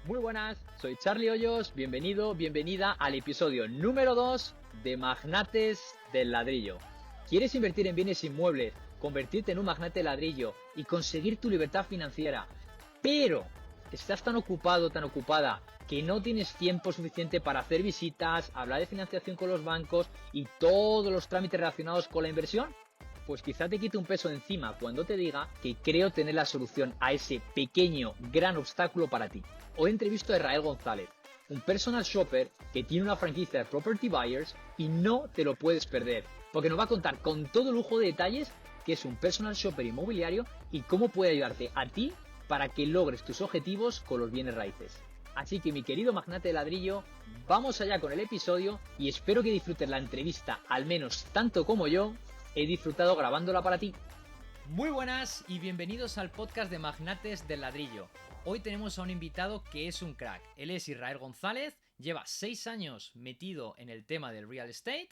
Muy buenas, soy Charlie Hoyos, bienvenida al episodio número 2 de Magnates del Ladrillo. ¿Quieres invertir en bienes inmuebles, convertirte en un magnate de ladrillo y conseguir tu libertad financiera, pero estás tan ocupado, tan ocupada, que no tienes tiempo suficiente para hacer visitas, hablar de financiación con los bancos y todos los trámites relacionados con la inversión? Pues quizá te quite un peso de encima cuando te diga que creo tener la solución a ese pequeño, gran obstáculo para ti. Hoy entrevisto a Israel González, un personal shopper que tiene una franquicia de Property Buyers y no te lo puedes perder, porque nos va a contar con todo lujo de detalles qué es un personal shopper inmobiliario y cómo puede ayudarte a ti para que logres tus objetivos con los bienes raíces. Así que mi querido magnate de ladrillo, vamos allá con el episodio y espero que disfrutes la entrevista al menos tanto como yo he disfrutado grabándola para ti. Muy buenas y bienvenidos al podcast de Magnates del Ladrillo. Hoy tenemos a un invitado que es un crack. Él es Israel González, lleva 6 años metido en el tema del real estate.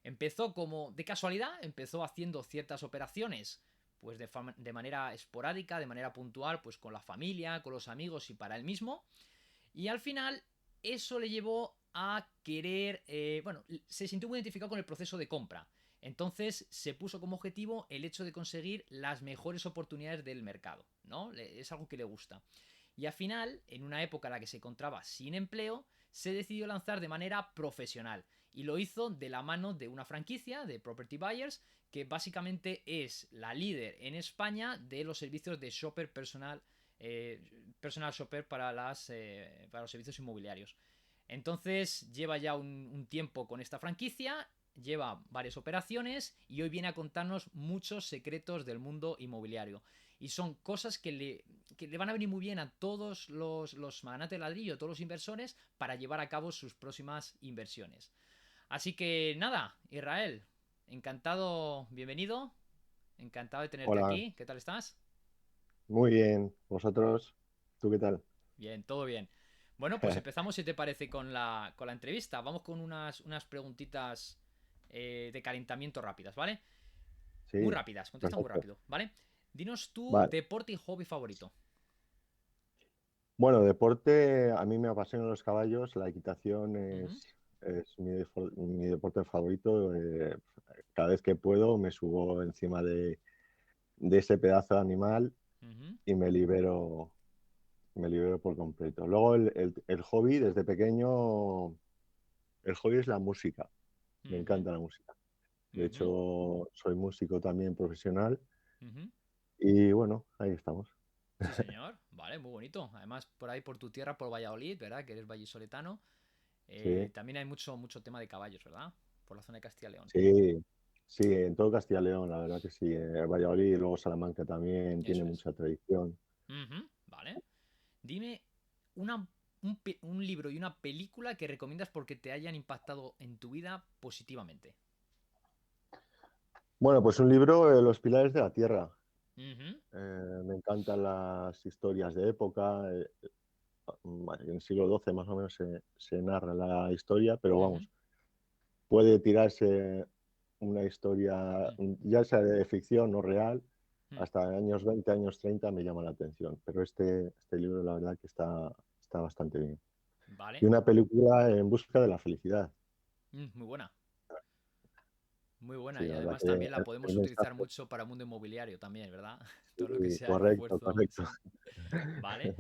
Empezó como de casualidad, empezó haciendo ciertas operaciones pues de manera esporádica, de manera puntual, pues con la familia, con los amigos y para él mismo. Y al final eso le llevó a querer, se sintió muy identificado con el proceso de compra. Entonces se puso como objetivo el hecho de conseguir las mejores oportunidades del mercado, ¿no? Es algo que le gusta. Y al final, en una época en la que se encontraba sin empleo, se decidió lanzar de manera profesional. Y lo hizo de la mano de una franquicia de Property Buyers, que básicamente es la líder en España de los servicios de shopper personal shopper para los servicios inmobiliarios. Entonces lleva ya un tiempo con esta franquicia, lleva varias operaciones y hoy viene a contarnos muchos secretos del mundo inmobiliario. Y son cosas que le van a venir muy bien a todos los magnates de ladrillo, todos los inversores, para llevar a cabo sus próximas inversiones. Así que nada, Israel, encantado, bienvenido, encantado de tenerte Hola, aquí. ¿Qué tal estás? muy bien. ¿Vosotros? ¿Tú qué tal? Bien, todo bien. Bueno, pues empezamos, si te parece, con la entrevista. Vamos con unas preguntitas de calentamiento rápidas, ¿vale? Muy Sí, rápidas, contesta muy perfecto. rápido, ¿vale? Dinos tu Vale. deporte y hobby favorito. Bueno, deporte, a mí me apasionan los caballos, la equitación Ujú, es mi deporte favorito. Cada vez que puedo me subo encima de ese pedazo de animal ujú, y me libero por completo. Luego el hobby, desde pequeño, el hobby es la música. Me ujú, encanta la música. De ujú, hecho, soy músico también profesional ujú. y bueno, ahí estamos. Sí, señor. Vale, muy bonito. Además, por ahí, por tu tierra, por Valladolid, ¿verdad? Que eres vallisoletano. Sí. También hay mucho tema de caballos, ¿verdad? Por la zona de Castilla y León. Sí, sí, en todo Castilla y León, la verdad que sí. Valladolid y luego Salamanca también tiene Eso es. mucha tradición. Ujú, vale. Dime un libro y una película que recomiendas porque te hayan impactado en tu vida positivamente. Bueno, pues un libro, Los Pilares de la Tierra. Ujú, Me encantan las historias de época. En el siglo XII más o menos se narra la historia, pero ujú, vamos, puede tirarse una historia, ujú, ya sea de ficción o real, ujú. hasta años 20, años 30 me llama la atención. Pero este libro, la verdad que está bastante bien. Y Vale. una película, En busca de la felicidad. Muy buena. Muy buena. Sí, Y la verdad además que también la el podemos utilizar mensaje, mucho para el mundo inmobiliario también, ¿verdad? Todo lo que sí, sea correcto, refuerzo. correcto. Sí. Vale.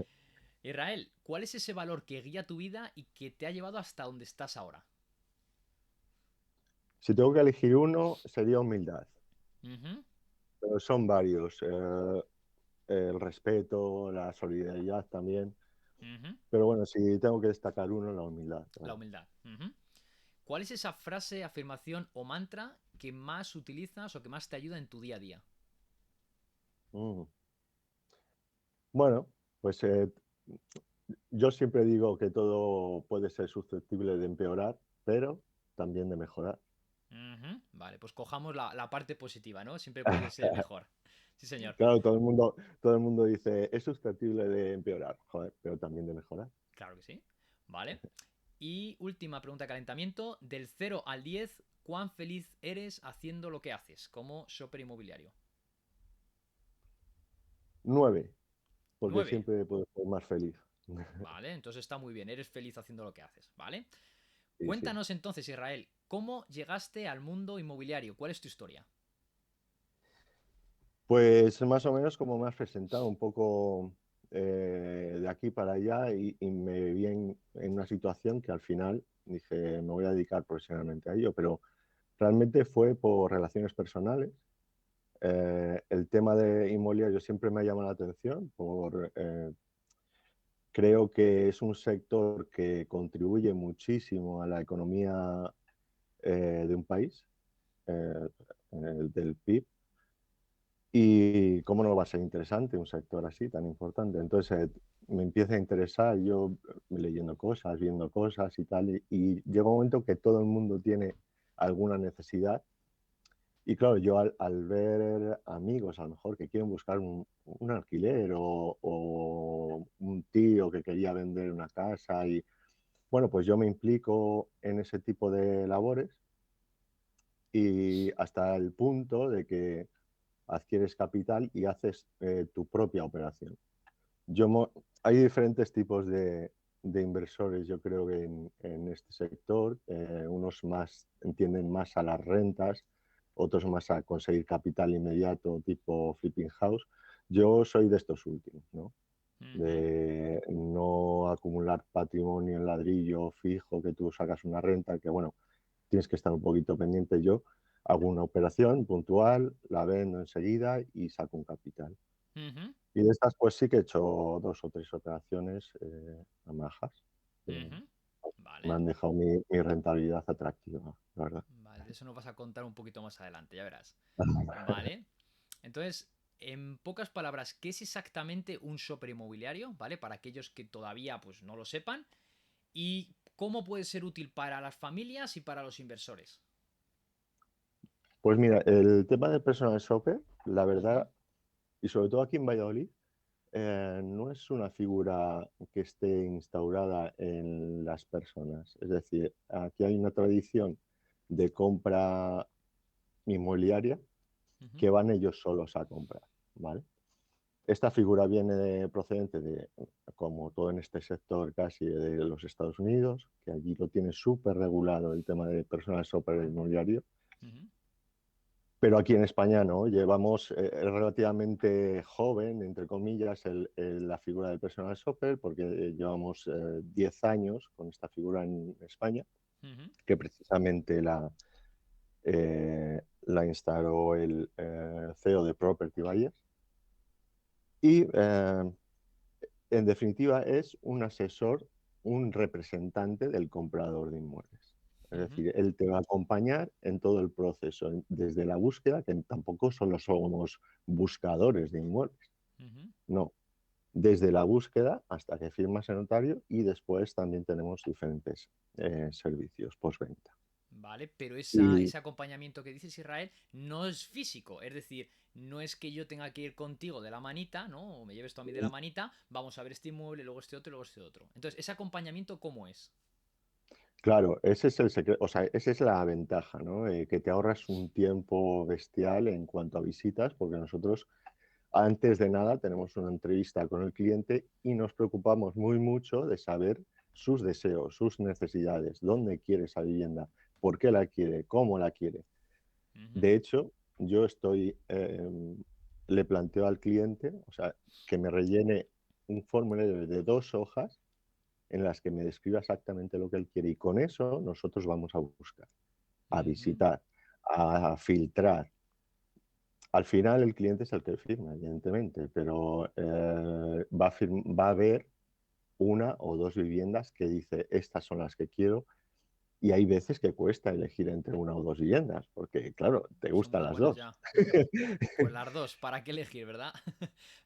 Israel, ¿cuál es ese valor que guía tu vida y que te ha llevado hasta donde estás ahora? Si tengo que elegir uno, sería humildad. Ujú, Pero son varios. El respeto, la solidaridad también. ujú. Pero bueno, si tengo que destacar uno, la humildad, La claro. humildad. Ujú. ¿Cuál es esa frase, afirmación o mantra que más utilizas o que más te ayuda en tu día a día? Mm. Bueno, pues yo siempre digo que todo puede ser susceptible de empeorar, pero también de mejorar. Ujú. Vale, pues cojamos la parte positiva, ¿no? Siempre puede ser mejor. Sí, señor. Claro, todo el mundo dice, es susceptible de empeorar, joder, pero también de mejorar. Claro que sí. Vale. Y última pregunta de calentamiento. Del 0 al 10, ¿cuán feliz eres haciendo lo que haces como shopper inmobiliario? 9, porque 9. siempre puedo ser más feliz. Vale, entonces está muy bien, eres feliz haciendo lo que haces, ¿vale? Sí, sí. Cuéntanos entonces, Israel, ¿cómo llegaste al mundo inmobiliario? ¿Cuál es tu historia? Pues más o menos como me has presentado, un poco de aquí para allá y me vi en una situación que al final dije, me voy a dedicar profesionalmente a ello, pero realmente fue por relaciones personales. El tema de inmobiliario siempre me ha llamado la atención, creo que es un sector que contribuye muchísimo a la economía de un país, eh, del PIB. Y cómo no va a ser interesante un sector así tan importante. Entonces me empieza a interesar, yo leyendo cosas, viendo cosas y tal, y llega un momento que todo el mundo tiene alguna necesidad. Y claro, yo al ver amigos a lo mejor que quieren buscar un alquiler o un tío que quería vender una casa y bueno, pues yo me implico en ese tipo de labores y hasta el punto de que adquieres capital y haces tu propia operación. Hay diferentes tipos de inversores, yo creo que en este sector. Unos más entienden más a las rentas, otros más a conseguir capital inmediato, tipo flipping house. Yo soy de estos últimos, ¿no? Ujú. De no acumular patrimonio en ladrillo fijo, que tú sacas una renta, que bueno, tienes que estar un poquito pendiente. Yo hago una operación puntual, la vendo enseguida y saco un capital. Ujú. Y de estas, pues sí que he hecho dos o tres operaciones a majas, que Ujú. me Vale, han dejado mi rentabilidad atractiva, la verdad. vale, de eso nos vas a contar un poquito más adelante, ya verás. Vale, entonces, en pocas palabras, ¿qué es exactamente un shopper inmobiliario? ¿Vale? Para aquellos que todavía pues, no lo sepan. ¿Y cómo puede ser útil para las familias y para los inversores? Pues mira, el tema del personal shopper, la Ujú. verdad, y sobre todo aquí en Valladolid, no es una figura que esté instaurada en las personas. Es decir, aquí hay una tradición de compra inmobiliaria Ujú. que van ellos solos a comprar, ¿vale? Esta figura viene procedente de, como todo en este sector, casi de los Estados Unidos, que allí lo tiene súper regulado el tema de personal shopper inmobiliario. Ujú. Pero aquí en España no, llevamos relativamente joven, entre comillas, la figura del personal shopper, porque llevamos 10 años con esta figura en España, Ujú. que precisamente la instauró el CEO de Property Buyers. Y en definitiva es un asesor, un representante del comprador de inmuebles. Es Ujú. decir, él te va a acompañar en todo el proceso, desde la búsqueda, que tampoco solo somos buscadores de inmuebles, Ujú. no, desde la búsqueda hasta que firmas el notario y después también tenemos diferentes servicios postventa. Vale, pero Y ese acompañamiento que dices, Israel, no es físico. Es decir, no es que yo tenga que ir contigo de la manita, ¿no? O me lleves tú a mí de la manita, vamos a ver este inmueble, luego este otro y luego este otro. Entonces, ¿ese acompañamiento cómo es? claro, ese es el secreto, o sea, esa es la ventaja, ¿no? Que te ahorras un tiempo bestial en cuanto a visitas, porque nosotros antes de nada tenemos una entrevista con el cliente y nos preocupamos muy mucho de saber sus deseos, sus necesidades, dónde quiere esa vivienda, por qué la quiere, cómo la quiere. Ujú. De hecho, yo le planteo al cliente, o sea, que me rellene un formulario de 2 hojas en las que me describa exactamente lo que él quiere y con eso nosotros vamos a buscar, a Ujú. visitar, a filtrar. Al final el cliente es el que firma, evidentemente, pero va a ver una o dos viviendas que dice, estas son las que quiero, y hay veces que cuesta elegir entre una o dos viviendas, porque claro, te Son gustan muy las buenas dos. ya. Pues las dos, ¿para qué elegir, verdad?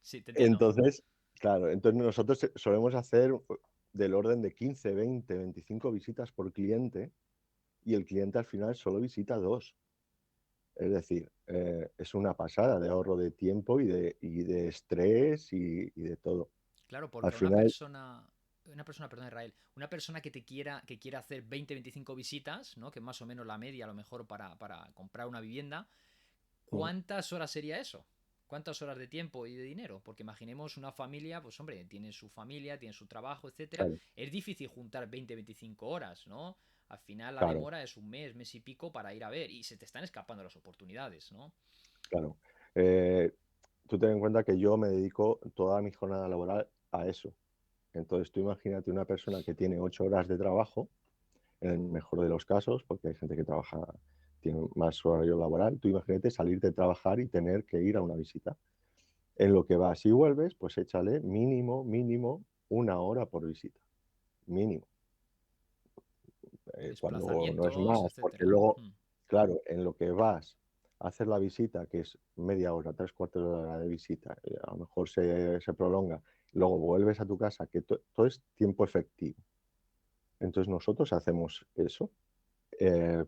Sí, te entiendo. Entonces, claro, entonces nosotros solemos hacer del orden de 15, 20, 25 visitas por cliente y el cliente al final solo visita dos. Es decir, es una pasada de ahorro de tiempo y de estrés y de todo. Claro, Al porque final, perdón, Israel, una persona que quiera hacer 20, 25 visitas, ¿no? Que es más o menos la media a lo mejor para comprar una vivienda, ¿cuántas horas sería eso? ¿Cuántas horas de tiempo y de dinero? Porque imaginemos una familia, pues hombre, tiene su familia, tiene su trabajo, etcétera. Claro, Es difícil juntar 20-25 horas, ¿no? Al final la claro, demora es un mes, mes y pico para ir a ver y se te están escapando las oportunidades, ¿no? claro. Eh, Tú ten en cuenta que yo me dedico toda mi jornada laboral a eso. Entonces, tú imagínate una persona que tiene 8 horas de trabajo, en el mejor de los casos, porque hay gente que trabaja, tiene más horario laboral. Tú imagínate salir de trabajar y tener que ir a una visita. En lo que vas y vuelves, pues échale mínimo 1 hora por visita. Mínimo. Y Cuando no es desplazamientos, más, porque etcétera. luego, claro, en lo que vas a hacer la visita, que es media hora, 3/4 de hora de visita, a lo mejor se prolonga, luego vuelves a tu casa, que todo es tiempo efectivo. Entonces nosotros hacemos eso. eh,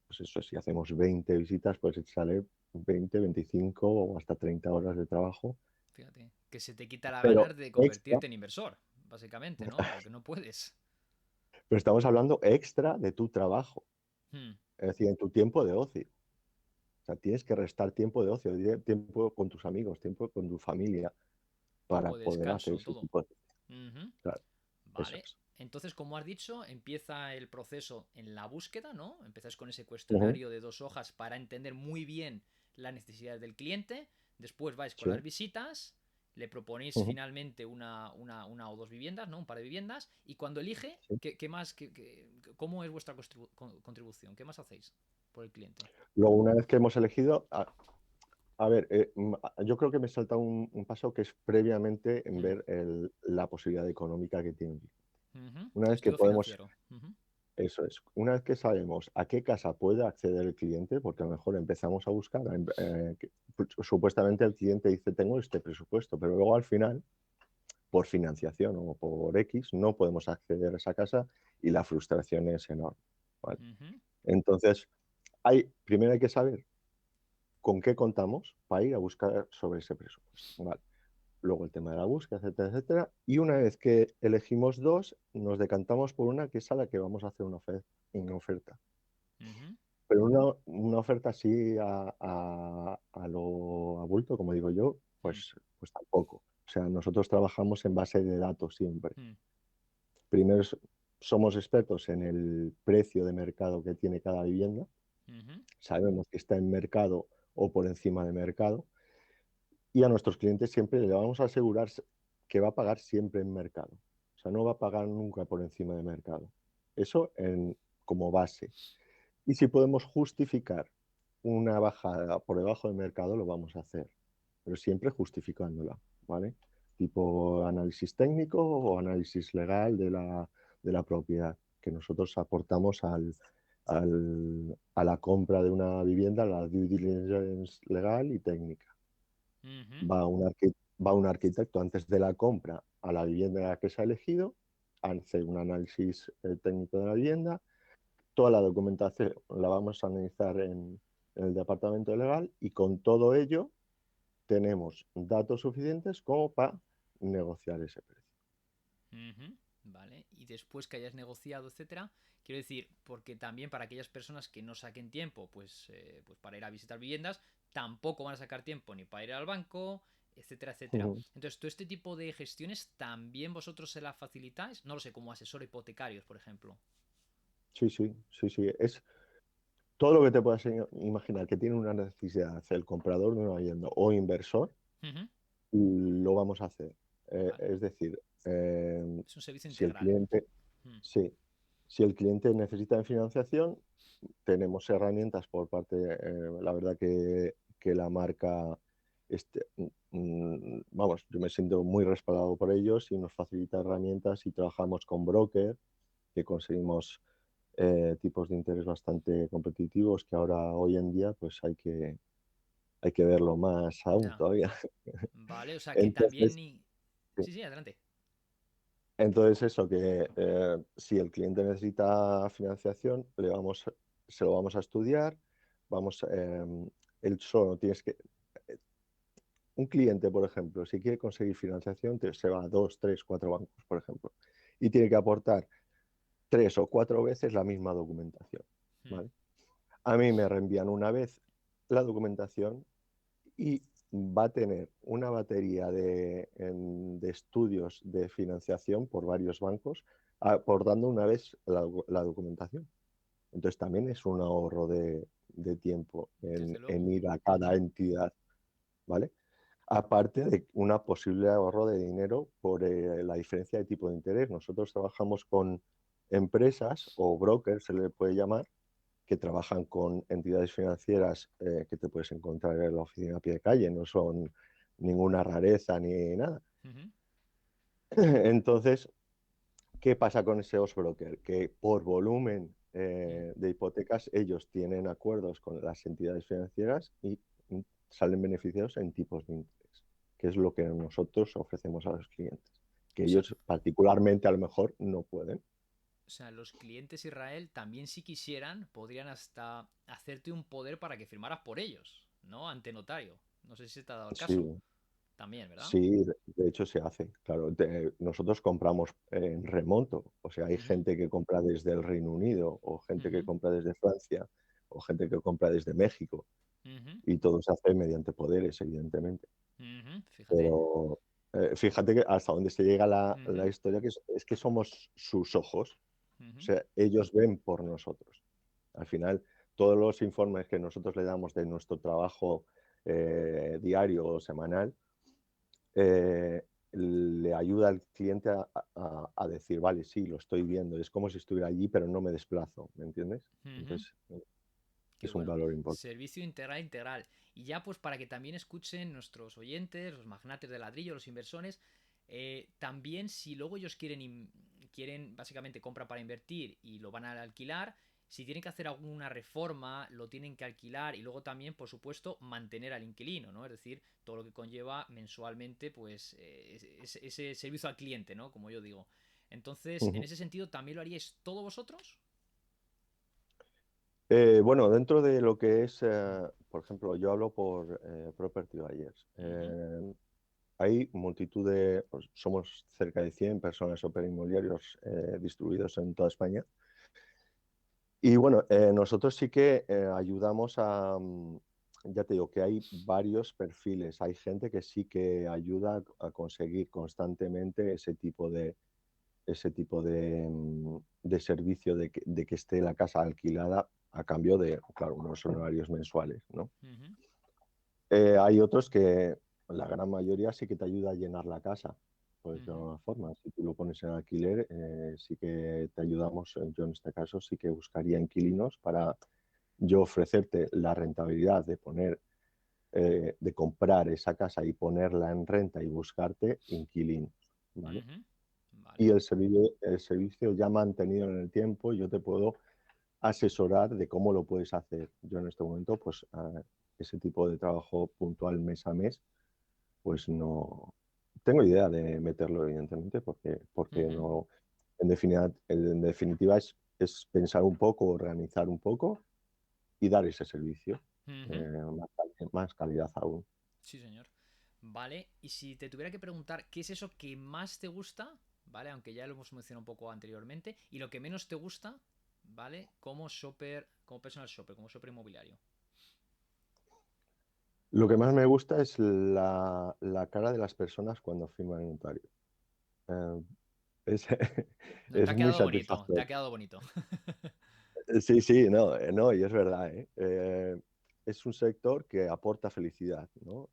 pues eso, si hacemos 20 visitas, pues sale 20, 25 o hasta 30 horas de trabajo, Fíjate, que se te quita la pero ganas de extra, convertirte en inversor, básicamente, ¿no? Porque no puedes. pero estamos hablando extra de tu trabajo, Hmm, es decir, en tu tiempo de ocio. O sea, tienes que restar tiempo de ocio, tiempo con tus amigos, tiempo con tu familia para Tiempo de poder hacer descanso, ese todo. tipo de... Ujú. Claro, eso Vale. es. Entonces, como has dicho, empieza el proceso en la búsqueda, ¿no? Empiezas con ese Ujú, cuestionario de 2 hojas para entender muy bien las necesidades del cliente. Después vais con las sí, visitas, le proponéis ujú, finalmente una o dos viviendas, ¿no? Un par de viviendas. Y cuando elige, sí. ¿qué más? ¿Cómo es vuestra contribución? ¿Qué más hacéis por el cliente? Luego, una vez que hemos elegido, a ver, yo creo que me salta un paso que es previamente en Hmm. ver la posibilidad económica que tiene. Ujú. Una El vez que estudio podemos, financiero. Ujú. eso es, una vez que sabemos a qué casa puede acceder el cliente, porque a lo mejor empezamos a buscar, supuestamente el cliente dice, tengo este presupuesto, pero luego al final, por financiación o por X, no podemos acceder a esa casa y la frustración es enorme. ¿Vale? Ujú. Entonces, primero hay que saber con qué contamos para ir a buscar sobre ese presupuesto. ¿Vale? Luego el tema de la búsqueda, etcétera, etcétera. Y una vez que elegimos dos, nos decantamos por una que es a la que vamos a hacer una oferta. Ujú. Pero una oferta así a lo abulto, como digo yo, Mm, pues tampoco. O sea, nosotros trabajamos en base de datos siempre. mm, Primero somos expertos en el precio de mercado que tiene cada vivienda. ujú, Sabemos que está en mercado o por encima de mercado. Y a nuestros clientes siempre le vamos a asegurar que va a pagar siempre en mercado. O sea, no va a pagar nunca por encima de mercado. Eso como base. Y si podemos justificar una bajada por debajo del mercado, lo vamos a hacer, pero siempre justificándola, ¿vale? Tipo análisis técnico o análisis legal de la propiedad que nosotros aportamos a la compra de una vivienda, la due diligence legal y técnica. ujú, Va un arquitecto antes de la compra a la vivienda que se ha elegido, hace un análisis técnico de la vivienda, toda la documentación la vamos a analizar en el departamento legal y con todo ello tenemos datos suficientes como para negociar ese precio. ujú. Vale, y después que hayas negociado, etcétera, quiero decir, porque también para aquellas personas que no saquen tiempo, pues para ir a visitar viviendas, tampoco van a sacar tiempo ni para ir al banco, etcétera, etcétera. Ujú. Entonces, todo este tipo de gestiones también vosotros se las facilitáis, no lo sé, como asesor hipotecarios, por ejemplo. Sí, sí, sí, sí. Es todo lo que te puedas imaginar que tiene una necesidad el comprador de una vivienda o inversor, Ujú. lo vamos a hacer. Vale, Es decir, es un servicio si el integral. cliente, Mm, sí, si el cliente necesita financiación, tenemos herramientas por parte, la verdad que la marca, vamos, yo me siento muy respaldado por ellos y nos facilita herramientas y trabajamos con broker, que conseguimos tipos de interés bastante competitivos que ahora hoy en día pues hay que verlo más aún ya, todavía. vale, o sea que también... Entonces, sí. Sí, sí, adelante. Entonces eso, que si el cliente necesita financiación, se lo vamos a estudiar, vamos, él solo tienes que, un cliente, por ejemplo, si quiere conseguir financiación, se va a 2, 3, 4 bancos, por ejemplo, y tiene que aportar 3 o 4 veces la misma documentación, Mm, ¿vale? A mí me reenvían una vez la documentación y va a tener una batería de estudios de financiación por varios bancos, aportando una vez la documentación. Entonces también es un ahorro de tiempo Desde en luego. ir a cada entidad, ¿vale? Aparte de una posible ahorro de dinero por la diferencia de tipo de interés. Nosotros trabajamos con empresas o brokers, se le puede llamar, que trabajan con entidades financieras que te puedes encontrar en la oficina a pie de calle, no son ninguna rareza ni nada. Ujú, Entonces, ¿qué pasa con esos brokers? Que por volumen ujú. de hipotecas ellos tienen acuerdos con las entidades financieras y salen beneficiados en tipos de interés, que es lo que nosotros ofrecemos a los clientes, que O sea, ellos particularmente a lo mejor no pueden. los clientes Israel también si quisieran podrían hasta hacerte un poder para que firmaras por ellos, ¿no? Ante notario. No sé si te ha dado el caso. Sí, También, ¿verdad? sí, de hecho se hace, claro. Nosotros compramos en remoto, o sea, hay Ujú, gente que compra desde el Reino Unido o gente que ujú, compra desde Francia o gente que compra desde México ujú, y todo se hace mediante poderes, evidentemente. ujú. Fíjate. Pero fíjate que hasta donde se llega la Ujú, historia, que es que somos sus ojos, o ujú, sea, ellos ven por nosotros. Al final, todos los informes que nosotros le damos de nuestro trabajo diario o semanal, le ayuda al cliente a decir, vale, sí, lo estoy viendo, es como si estuviera allí, pero no me desplazo, ¿me entiendes? ujú. Entonces, Qué es un bueno. valor importante. Servicio integral integral. Y ya pues para que también escuchen nuestros oyentes, los magnates de ladrillo, los inversores, también si luego ellos quieren básicamente compra para invertir y lo van a alquilar, si tienen que hacer alguna reforma, lo tienen que alquilar y luego también, por supuesto, mantener al inquilino, ¿no? Es decir, todo lo que conlleva mensualmente, pues, ese servicio al cliente, ¿no? Como yo digo. Entonces, en ese sentido, ¿también lo haríais todos vosotros? Bueno, dentro de lo que es, por ejemplo, yo hablo por Property Buyers. Ujú, Hay multitud pues, somos cerca de 100 personas inmobiliarios distribuidos en toda España. Y bueno, nosotros sí que ayudamos ya te digo que hay varios perfiles. Hay gente que sí que ayuda a conseguir constantemente ese tipo de servicio de que esté la casa alquilada a cambio de, claro, unos honorarios mensuales, ¿no? ujú, Hay otros que la gran mayoría sí que te ayuda a llenar la casa, pues de ujú, alguna forma. Si tú lo pones en alquiler, sí que te ayudamos. Yo en este caso sí que buscaría inquilinos para yo ofrecerte la rentabilidad de de comprar esa casa y ponerla en renta y buscarte inquilinos, ¿vale? ujú. Y Vale. el servicio ya mantenido en el tiempo, yo te puedo asesorar de cómo lo puedes hacer. Yo en este momento, pues ese tipo de trabajo puntual mes a mes, pues no tengo idea de meterlo, evidentemente, porque Ujú, no, en definitiva es pensar un poco, organizar un poco y dar ese servicio, ujú. más calidad aún. Sí, señor. Vale, y si te tuviera que preguntar qué es eso que más te gusta, ¿vale? Aunque ya lo hemos mencionado un poco anteriormente, y lo que menos te gusta, ¿vale? Como shopper, como personal shopper, como shopper inmobiliario. Lo que más me gusta es la cara de las personas cuando firman el notario. Eh, es, No, te es ha muy quedado bonito, te satisfactorio. ha quedado bonito. Sí, sí, no, no, y es verdad, ¿eh? Es un sector que aporta felicidad, ¿no?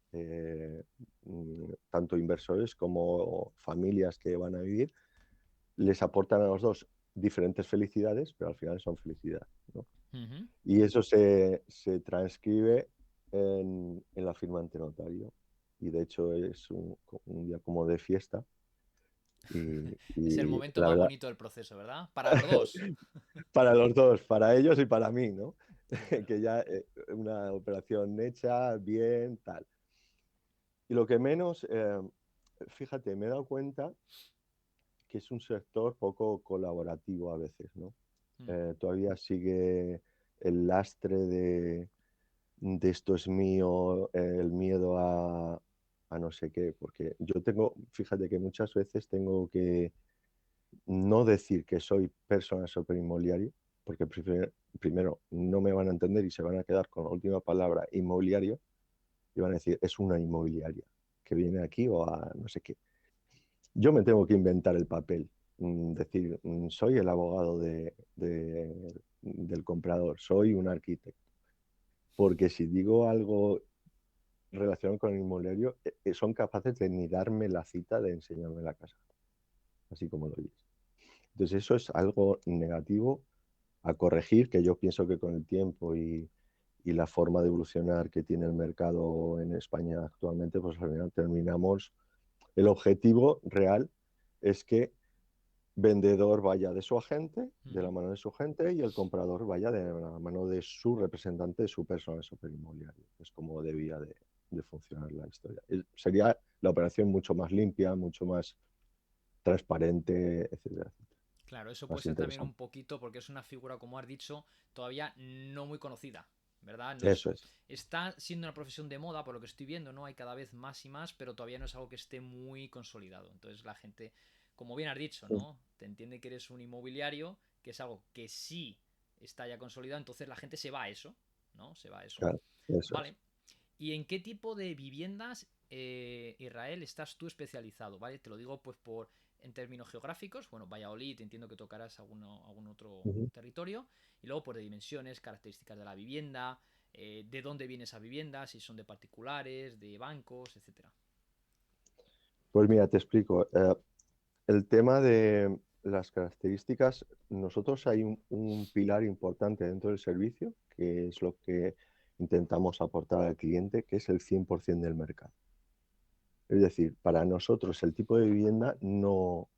Tanto inversores como familias que van a vivir, les aportan a los dos diferentes felicidades, pero al final son felicidad, ¿no? Ujú. Y eso se transcribe en la firma ante notario. Y de hecho es un día como de fiesta. Es el Y momento la más verdad, bonito del proceso, ¿verdad? Para los dos. para los dos, para ellos y para mí, ¿no? Qué bueno. Que ya una operación hecha, bien, tal. Y lo que menos, fíjate, me he dado cuenta que es un sector poco colaborativo a veces, ¿no? Mm, Todavía sigue el lastre de esto es mío, el miedo a no sé qué, porque yo tengo, fíjate que muchas veces tengo que no decir que soy persona inmobiliario, porque primero no me van a entender y se van a quedar con la última palabra inmobiliario, y van a decir, es una inmobiliaria que viene aquí o a no sé qué. Yo me tengo que inventar el papel, decir, soy el abogado del comprador, soy un arquitecto. Porque si digo algo relacionado con el inmobiliario, son capaces de ni darme la cita de enseñarme la casa, así como lo oyes. Entonces eso es algo negativo a corregir, que yo pienso que con el tiempo y la forma de evolucionar que tiene el mercado en España actualmente, pues al final terminamos. El objetivo real es que vendedor vaya de su agente, de la mano de su agente, y el comprador vaya de la mano de su representante, de su personal superinmobiliario. Es como debía de funcionar la historia. Sería la operación mucho más limpia, mucho más transparente, etcétera, etcétera. Claro, eso puede Más ser también un interesante. poquito porque es una figura, como has dicho, todavía no muy conocida, ¿verdad? No es, Eso es. está siendo una profesión de moda, por lo que estoy viendo, ¿no? Hay cada vez más y más, pero todavía no es algo que esté muy consolidado. Entonces la gente, como bien has dicho, ¿no? Te entiende que eres un inmobiliario, que es algo que sí está ya consolidado, entonces la gente se va a eso, ¿no? Se va a eso. Claro, eso es. Vale. ¿Y en qué tipo de viviendas, Israel, estás tú especializado? ¿Vale? Te lo digo pues por en términos geográficos. Bueno, Valladolid, entiendo que tocarás algún otro Ujú. territorio. Y luego por de dimensiones, características de la vivienda, de dónde viene esa vivienda, si son de particulares, de bancos, etcétera. Pues mira, te explico. El tema de las características, nosotros hay un pilar importante dentro del servicio, que es lo que intentamos aportar al cliente, que es el 100% del mercado. Es decir, para nosotros el tipo de vivienda no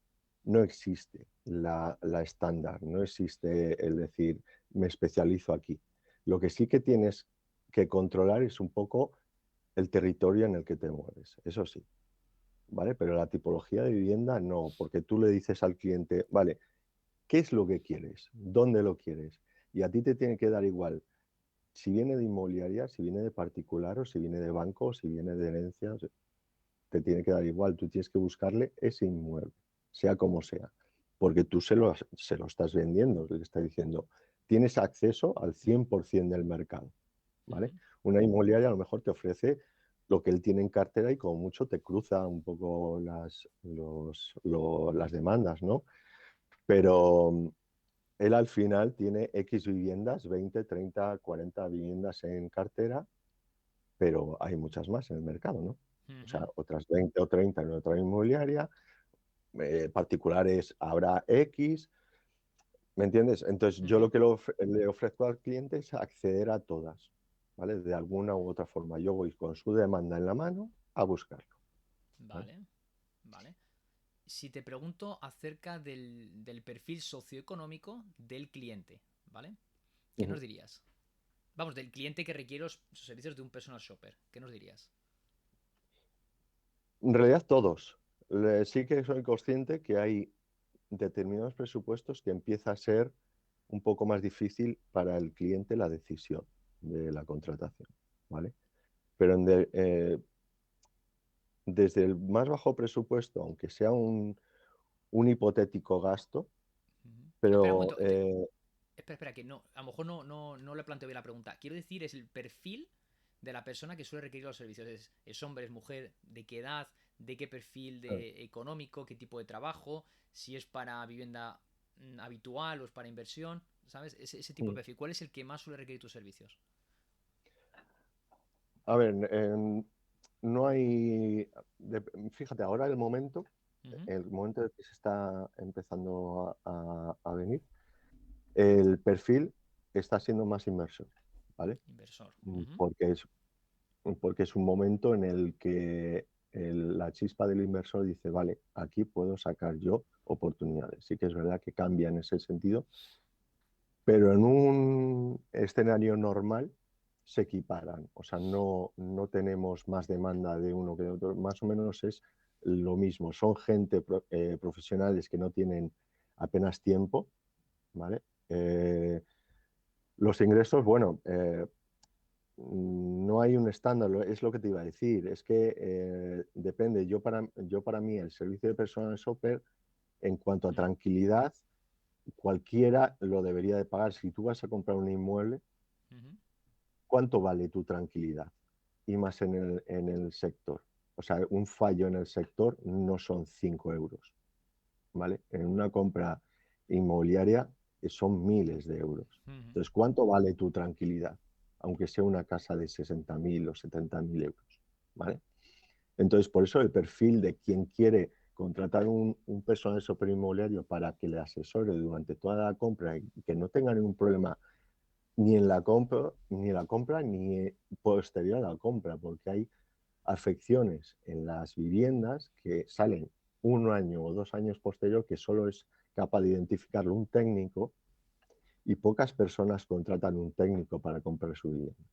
existe la estándar, no existe el decir, me especializo aquí. Lo que sí que tienes que controlar es un poco el territorio en el que te mueves, eso sí, ¿vale? Pero la tipología de vivienda no, porque tú le dices al cliente, vale, ¿qué es lo que quieres? ¿Dónde lo quieres? Y a ti te tiene que dar igual si viene de inmobiliaria, si viene de particular o si viene de banco, si viene de herencia, te tiene que dar igual. Tú tienes que buscarle ese inmueble, sea como sea, porque tú se lo estás vendiendo, le estás diciendo, tienes acceso al 100% del mercado, Uh ¿vale? -huh. Una inmobiliaria a lo mejor te ofrece lo que él tiene en cartera y como mucho te cruza un poco las demandas, ¿no? Pero él al final tiene X viviendas, 20, 30, 40 viviendas en cartera, pero hay muchas más en el mercado, ¿no? Uh O -huh. sea, otras 20 o 30 en otra inmobiliaria, particulares habrá X, ¿me entiendes? Entonces Uh yo -huh. lo que le ofrezco al cliente es acceder a todas, ¿vale? De alguna u otra forma. Yo voy con su demanda en la mano a buscarlo, ¿vale? Vale, vale. Si te pregunto acerca del perfil socioeconómico del cliente, ¿vale? ¿Qué nos Ujú. dirías? Vamos, del cliente que requiere los servicios de un personal shopper. ¿Qué nos dirías? En realidad todos. Sí que soy consciente que hay determinados presupuestos que empieza a ser un poco más difícil para el cliente la decisión de la contratación, ¿vale? Pero desde el más bajo presupuesto, aunque sea un hipotético gasto, Espera un pero momento. Espera, espera, que no, a lo mejor no le planteo bien la pregunta. Quiero decir, es el perfil de la persona que suele requerir los servicios. Es hombre, es mujer, de qué edad, de qué perfil de económico, qué tipo de trabajo, si es para vivienda habitual o es para inversión, ¿sabes? Ese tipo de perfil. ¿Cuál es el que más suele requerir tus servicios? a ver, no hay, fíjate, ahora Uh -huh. el momento en que se está empezando a venir, el perfil está siendo más inversor, ¿vale? Inversor. Uh -huh. Porque porque es un momento en el que la chispa del inversor dice, vale, aquí puedo sacar yo oportunidades. Sí que es verdad que cambia en ese sentido, pero en un escenario normal se equiparan. O sea, no tenemos más demanda de uno que de otro, más o menos es lo mismo. Son gente profesionales que no tienen apenas tiempo, ¿vale? Los ingresos, bueno, no hay un estándar, es lo que te iba a decir, es que depende, yo para mí el servicio de personal shopper en cuanto a tranquilidad, cualquiera lo debería de pagar. Si tú vas a comprar un inmueble, Uh -huh. ¿cuánto vale tu tranquilidad? y más en el sector. O sea, un fallo en el sector no son 5 euros, ¿vale? En una compra inmobiliaria son miles de euros. Ujú. Entonces, ¿cuánto vale tu tranquilidad? Aunque sea una casa de 60.000 o 70.000 euros, ¿vale? Entonces, por eso el perfil de quien quiere contratar un personal inmobiliario para que le asesore durante toda la compra y que no tenga ningún problema ni en la compra, ni posterior a la compra, porque hay afecciones en las viviendas que salen un año o 2 años posterior que solo es capaz de identificarlo un técnico y pocas personas contratan un técnico para comprar su vivienda,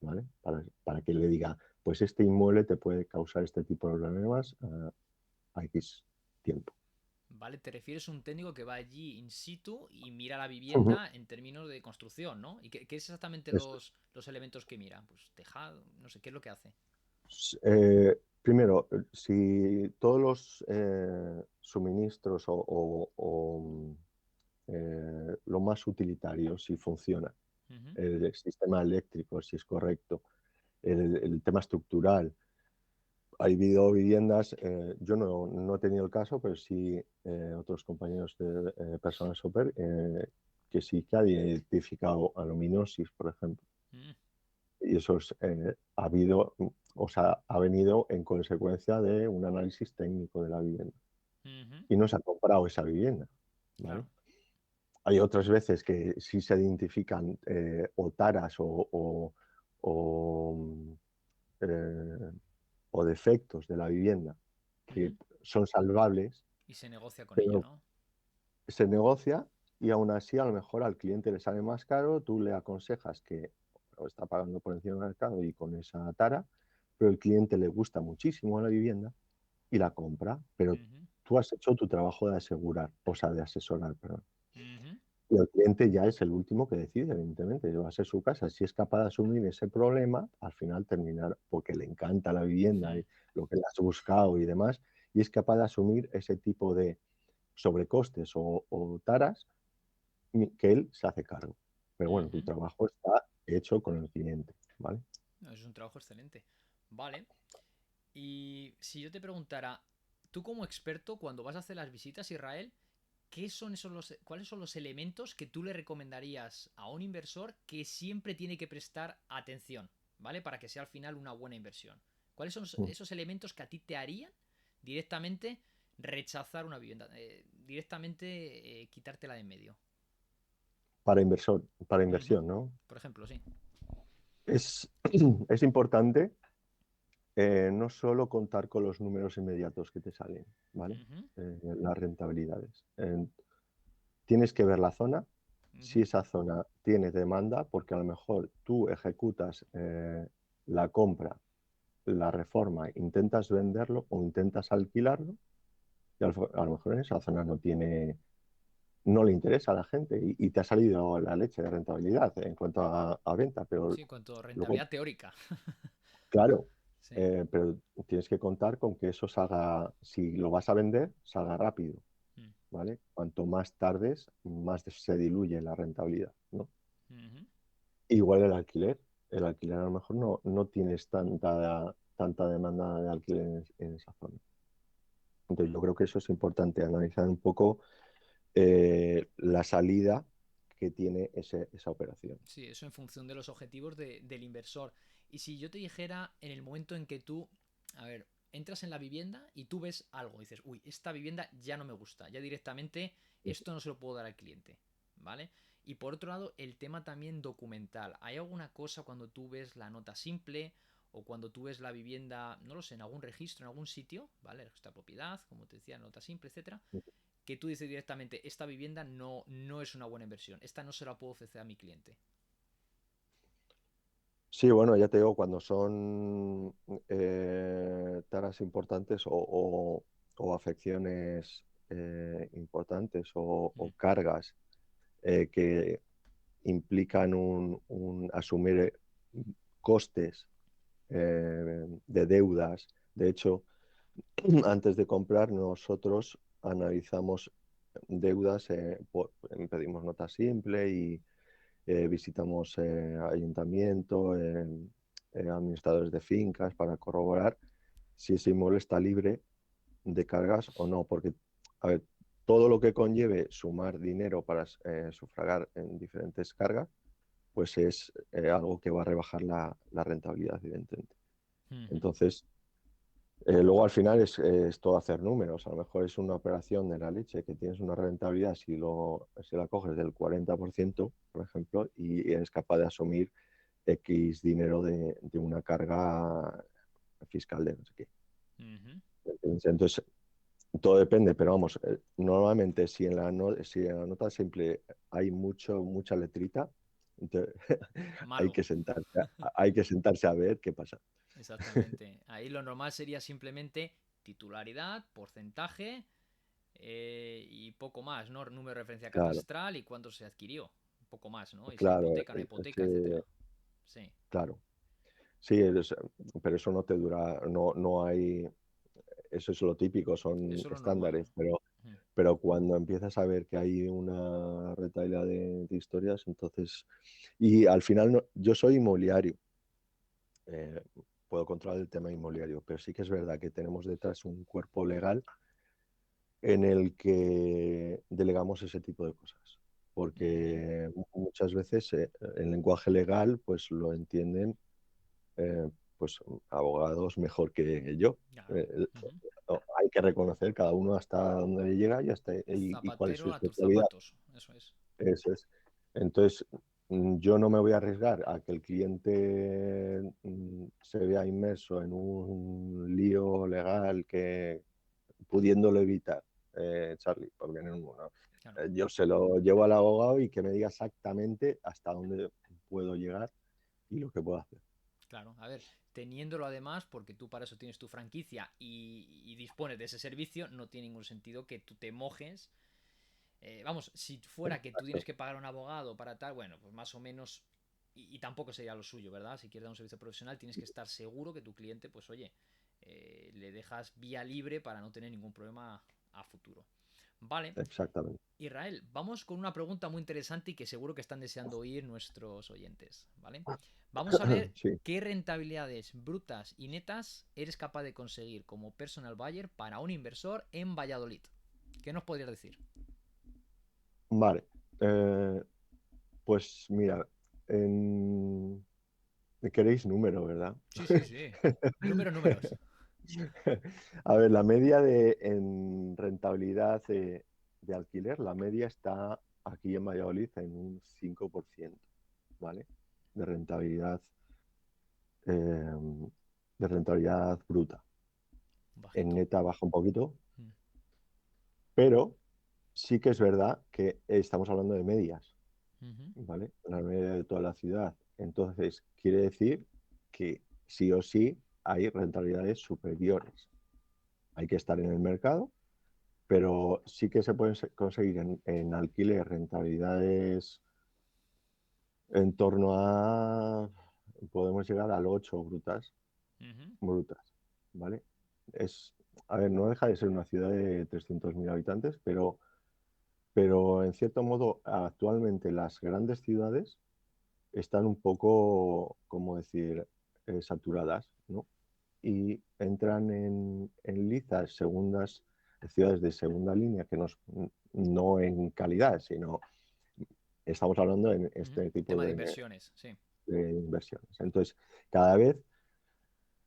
¿vale? Para que le diga, pues este inmueble te puede causar este tipo de problemas a X tiempo. Vale, te refieres a un técnico que va allí in situ y mira la Ujú. vivienda en términos de construcción, ¿no? ¿Y qué es exactamente Eso los elementos que mira? Pues tejado, no sé, ¿qué es lo que hace? es. Primero, si todos los suministros lo más utilitario, si funciona, Ujú, el sistema eléctrico, si es correcto, el tema estructural. Ha habido viviendas, yo no he tenido el caso, pero sí otros compañeros de personal super que sí que han identificado aluminosis, por ejemplo. mm, Y eso ha habido, o sea, ha venido en consecuencia de un análisis técnico de la vivienda. ujú, Y no se ha comprado esa vivienda, ¿vale? claro. Hay otras veces que sí se identifican o taras o, eh, o defectos de la vivienda que Ujú. son salvables, Y se negocia con ello, pero ¿no? se negocia y aún así a lo mejor al cliente le sale más caro, tú le aconsejas que lo está pagando por encima del mercado y con esa tara, pero el cliente le gusta muchísimo la vivienda y la compra, pero Ujú, tú has hecho tu trabajo de asegurar, o sea, de asesorar, perdón. ujú, Y el cliente ya es el último que decide, evidentemente, va a ser su casa. Si es capaz de asumir ese problema, al final terminar, porque le encanta la vivienda mm, y lo que le has buscado y demás, y es capaz de asumir ese tipo de sobrecostes o taras que él se hace cargo. Pero bueno, tu ujú. trabajo está hecho con el cliente, ¿vale? No, es un trabajo excelente. Vale. Y si yo te preguntara, tú como experto, cuando vas a hacer las visitas a Israel, ¿cuáles son los elementos que tú le recomendarías a un inversor que siempre tiene que prestar atención, ¿vale? Para que sea al final una buena inversión. ¿Cuáles son Mm. esos elementos que a ti te harían directamente rechazar una vivienda? Directamente quitártela de en medio. Para Ujú. inversión, ¿no? Por ejemplo, sí. Es, es importante no solo contar con los números inmediatos que te salen, ¿vale? Ujú, Las rentabilidades. Tienes que ver la zona, si ujú, esa zona tiene demanda, porque a lo mejor tú ejecutas la compra, la reforma, intentas venderlo o intentas alquilarlo, y a lo mejor en esa zona no le interesa a la gente y te ha salido la leche de rentabilidad en cuanto a venta, pero sí, en cuanto a luego, rentabilidad teórica. claro, Sí. pero tienes que contar con que eso salga, si lo vas a vender, salga rápido, Mm, ¿vale? Cuanto más tardes, más se diluye la rentabilidad, ¿no? ujú. Igual el alquiler a lo mejor no tienes tanta demanda de alquiler en esa zona. Entonces yo creo que eso es importante, analizar un poco la salida que tiene esa operación. Sí, eso en función de los objetivos del inversor. Y si yo te dijera en el momento en que tú, a ver, entras en la vivienda y tú ves algo, y dices, uy, esta vivienda ya no me gusta, ya directamente esto no se lo puedo dar al cliente, ¿vale? Y por otro lado, el tema también documental. ¿Hay alguna cosa cuando tú ves la nota simple o cuando tú ves la vivienda, no lo sé, en algún registro, en algún sitio, ¿vale? Registro de propiedad, como te decía, nota simple, etcétera, que tú dices directamente, esta vivienda no es una buena inversión, esta no se la puedo ofrecer a mi cliente? Sí, bueno, ya te digo, cuando son taras importantes o afecciones importantes o Mm, cargas que implican un asumir costes de deudas. De hecho, antes de comprar, nosotros analizamos deudas, pedimos nota simple y visitamos ayuntamiento, administradores de fincas para corroborar si ese inmueble está libre de cargas o no, porque, a ver, todo lo que conlleve sumar dinero para sufragar en diferentes cargas, pues es algo que va a rebajar la rentabilidad, evidentemente. Ujú. Entonces, luego al final es todo hacer números. A lo mejor es una operación de la leche que tienes una rentabilidad si la coges del 40%, por ejemplo, y eres capaz de asumir X dinero de una carga fiscal de no sé qué. Ujú. Entonces, todo depende, pero vamos, normalmente si en la nota simple hay mucha letrita, entonces, hay Malo. que sentarse, hay que sentarse a ver qué pasa. Exactamente. Ahí lo normal sería simplemente titularidad, porcentaje y poco más, ¿no? Número de referencia Claro, catastral y cuánto se adquirió. Un poco más, ¿no? Y si hay claro, hipoteca, no hay hipoteca, etcétera. Sí, claro. Sí, pero eso no te dura, no hay, eso es lo típico, son eso es lo normal. estándares, pero cuando empiezas a ver que hay una retaila de historias, entonces, y al final yo soy inmobiliario, eh, puedo controlar el tema inmobiliario, pero sí que es verdad que tenemos detrás un cuerpo legal en el que delegamos ese tipo de cosas, Ujú. porque muchas veces el lenguaje legal pues lo entienden eh, pues abogados mejor que yo. Claro. Eh, Ujú. no, hay que reconocer cada uno hasta dónde llega y cuál es su Zapatero a tus especialidad. zapatos. Eso es. Eso es. Entonces, yo no me voy a arriesgar a que el cliente se vea inmerso en un lío legal que pudiéndolo evitar, Charlie, porque no, Claro. yo se lo llevo al abogado y que me diga exactamente hasta dónde puedo llegar y lo que puedo hacer. Claro, a ver, teniéndolo además, porque tú para eso tienes tu franquicia y dispones de ese servicio, no tiene ningún sentido que tú te mojes. Vamos, si fuera que tú tienes Exacto. que pagar a un abogado para tal, bueno, pues más o menos, y tampoco sería lo suyo, ¿verdad? Si quieres dar un servicio profesional, tienes que estar seguro que tu cliente, pues oye, le dejas vía libre para no tener ningún problema a futuro. Vale, Exactamente. Israel, vamos con una pregunta muy interesante y que seguro que están deseando oír nuestros oyentes, ¿vale? Vamos a ver Sí, qué rentabilidades brutas y netas eres capaz de conseguir como personal buyer para un inversor en Valladolid. ¿Qué nos podrías decir? vale. Eh, pues mira, en... queréis número, ¿verdad? Sí, sí, sí. Números, números. A ver, la media en rentabilidad de alquiler, la media está aquí en Valladolid en un 5%, ¿vale? De rentabilidad, de rentabilidad bruta. En Bajito. neta baja un poquito, Mm. pero sí que es verdad que estamos hablando de medias, Ujú. ¿vale? La media de toda la ciudad. Entonces, quiere decir que sí o sí hay rentabilidades superiores. Hay que estar en el mercado, pero sí que se pueden conseguir en alquiler rentabilidades en torno a, podemos llegar al 8 brutas, Ujú. brutas, ¿vale? Es, a ver, no deja de ser una ciudad de 300.000 habitantes, pero en cierto modo actualmente las grandes ciudades están un poco, como decir, saturadas, ¿no? Y entran en lizas segundas, ciudades de segunda línea, que no en calidad, sino estamos hablando en Ujú. este tipo Tema de inversiones, sí. de inversiones. Entonces, cada vez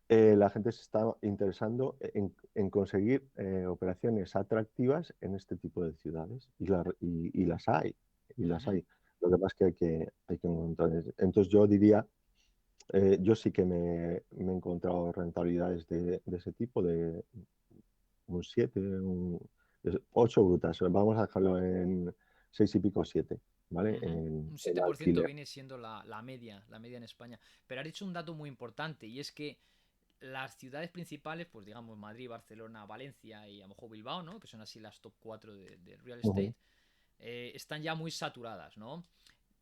la gente se está interesando en conseguir operaciones atractivas en este tipo de ciudades y las hay, y las Ujú. hay. Lo que pasa es que hay que encontrar. Entonces yo diría, yo sí que me he encontrado rentabilidades de ese tipo, de un 7 8 brutas. Vamos a dejarlo en 6 y pico, 7, ¿vale? Ujú. Un En 7% alquiler. viene siendo la media en España. Pero has dicho un dato muy importante y es que las ciudades principales, pues digamos Madrid, Barcelona, Valencia y a lo mejor Bilbao, ¿no? Que son así las top 4 de real Ujú. estate, están ya muy saturadas, ¿no?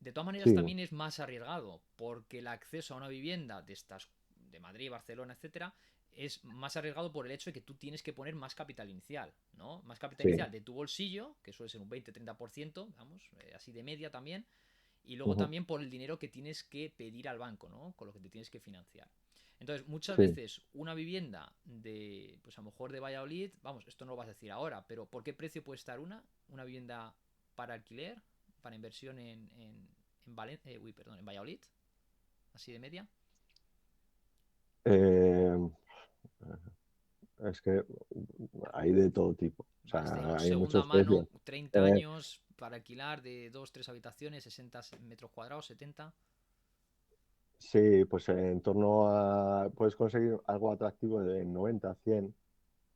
De todas maneras Sí, también es más arriesgado porque el acceso a una vivienda de estas de Madrid, Barcelona, etcétera, es más arriesgado por el hecho de que tú tienes que poner más capital inicial, ¿no? Más capital sí, inicial de tu bolsillo, que suele ser un 20-30%, vamos, así de media también, Y luego ujú, también por el dinero que tienes que pedir al banco, ¿no? Con lo que te tienes que financiar. Entonces, muchas sí. veces una vivienda de, pues a lo mejor de Valladolid, vamos, esto no lo vas a decir ahora, pero ¿por qué precio puede estar una vivienda para alquiler, para inversión en Valladolid, así de media? Eh, es que hay de todo tipo. O Vale, sea, digamos, hay segunda muchos precios. mano, 30 Eh, años para alquilar de 2 3 habitaciones, 60 metros cuadrados, 70, sí, pues en torno a... Puedes conseguir algo atractivo de 90, 100,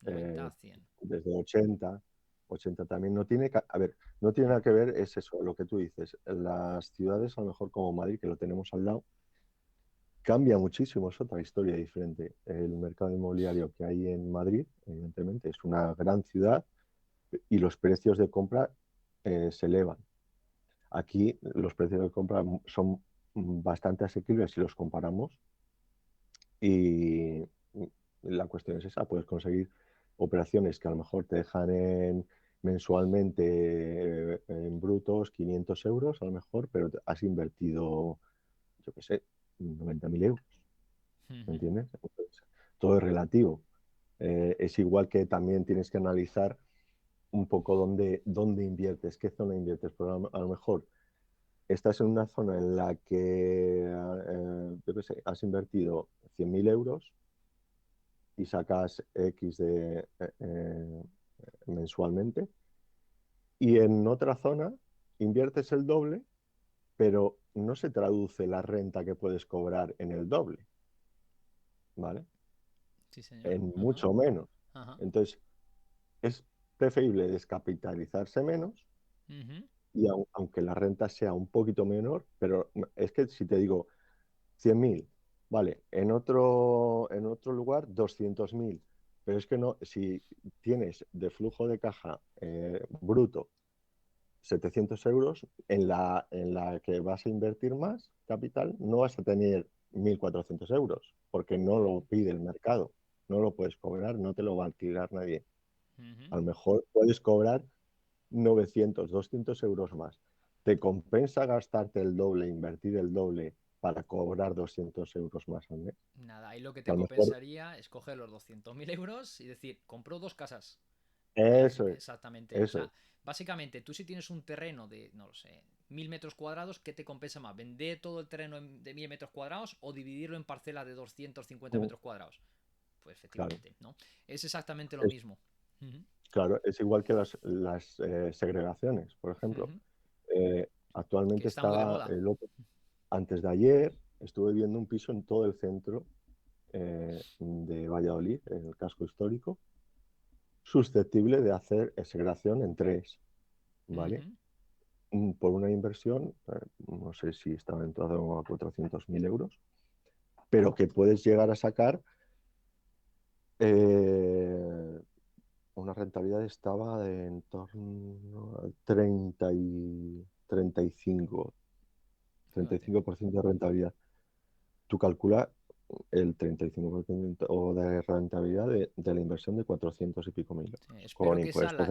90 eh, a 100. desde 80. 80 también no tiene... A ver, no tiene nada que ver, es eso, lo que tú dices. Las ciudades, a lo mejor como Madrid, que lo tenemos al lado, cambia muchísimo, es otra historia diferente. El mercado inmobiliario que hay en Madrid, evidentemente, es una gran ciudad y los precios de compra se elevan. Aquí los precios de compra son bastante asequibles si los comparamos y la cuestión es esa, puedes conseguir operaciones que a lo mejor te dejan mensualmente en brutos 500 euros a lo mejor, pero has invertido, yo qué sé, 90.000 euros, ¿me entiendes? Entonces, todo es relativo. Es igual que también tienes que analizar un poco dónde inviertes, qué zona inviertes, pero a lo mejor estás en una zona en la que yo qué sé, has invertido 100.000 euros y sacas X mensualmente, y en otra zona inviertes el doble, pero no se traduce la renta que puedes cobrar en el doble, ¿vale? Sí, señor. En Ajá, mucho menos. ajá. Entonces, es preferible descapitalizarse menos Ujú. y aunque la renta sea un poquito menor, pero es que si te digo 100.000, vale, en otro lugar 200.000, pero es que no, si tienes de flujo de caja bruto 700 euros, en la que vas a invertir más capital, no vas a tener 1.400 euros, porque no lo pide el mercado, no lo puedes cobrar, no te lo va a alquilar nadie. Ujú. A lo mejor puedes cobrar 900, 200 euros más. ¿Te compensa gastarte el doble, invertir el doble para cobrar 200 euros más al mes? Nada, ahí lo que Que te a lo mejor compensaría es coger los 200.000 euros y decir, compro dos casas. eso es, Exactamente. O eso es. sea, básicamente, tú si tienes un terreno de, no lo sé, 1.000 metros cuadrados, ¿qué te compensa más? ¿Vender todo el terreno de 1.000 metros cuadrados o dividirlo en parcelas de 250 Mm, metros cuadrados? Pues claro, efectivamente, ¿no? Es exactamente lo es, mismo. Ujú, claro, es igual que las segregaciones, por ejemplo. ujú. Que Actualmente está muy de moda. antes de ayer, estuve viendo un piso en todo el centro de Valladolid, en el casco histórico, susceptible de hacer segregación en tres, ¿vale? Ujú. Por una inversión, no sé si estaba en torno a 400.000 euros, pero que puedes llegar a sacar eh, una rentabilidad estaba de en torno al 35, Fíjate. 35% de rentabilidad. Tú calculas el 35% o de rentabilidad de la inversión de 400 y pico mil Sí, euros, con impuestos.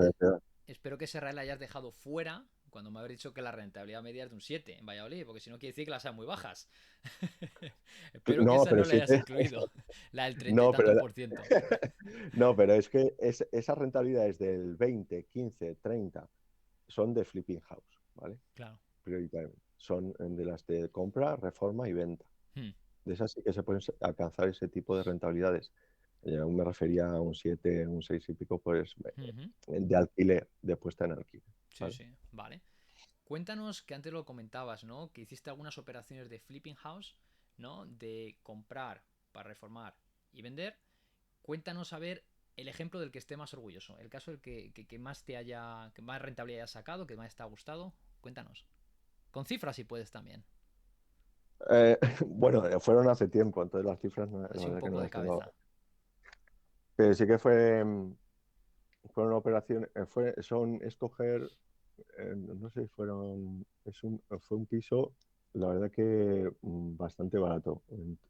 espero que esa la hayas dejado fuera cuando me habéis dicho que la rentabilidad media es de un 7 en Valladolid, porque si no quiere decir que las sean muy bajas. Espero que No, esa pero no la sí, hayas incluido, la del treinta y no, tanto por ciento. no, pero es que esas rentabilidades del 20, 15, 30 son de flipping house, ¿vale? Claro. Prioritariamente. Son de las de compra, reforma y venta. Hmm. De esas sí que se pueden alcanzar ese tipo de rentabilidades. Aún me refería a un 7, un 6 y pico, pues Ujú. de alquiler, de puesta en alquiler, Sí, ¿vale? sí, vale. Cuéntanos que antes lo comentabas, ¿no? Que hiciste algunas operaciones de flipping house, ¿no? De comprar para reformar y vender. Cuéntanos a ver el ejemplo del que esté más orgulloso, el caso del que más te haya, que más rentabilidad haya sacado, que más te ha gustado. Cuéntanos. Con cifras si puedes también. Bueno, fueron hace tiempo, entonces las cifras la Así un verdad que no poco de las tengo ahora. cabeza. Pero sí que fue una operación, son escoger, no sé, fue un piso, la verdad que bastante barato,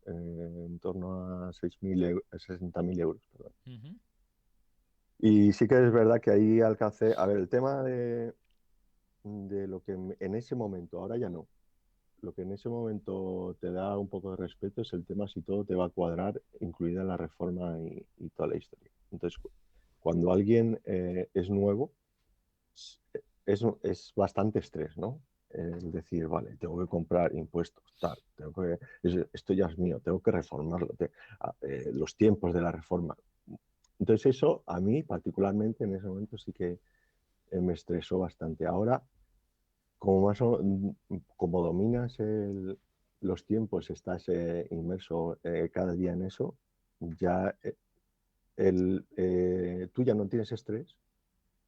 en torno a 60.000 euros, perdón. Ujú. Y sí que es verdad que ahí alcancé, a ver, el tema de lo que en ese momento, ahora ya no. lo que en ese momento te da un poco de respeto es el tema si todo te va a cuadrar, incluida la reforma y toda la historia. Entonces, cuando alguien es nuevo, es bastante estrés, ¿no? Es decir, vale, tengo que comprar impuestos, tal, esto ya es mío, tengo que reformarlo, los tiempos de la reforma. Entonces eso a mí particularmente en ese momento sí que me estresó bastante. Ahora, como dominas los tiempos, estás inmerso cada día en eso, ya tú ya no tienes estrés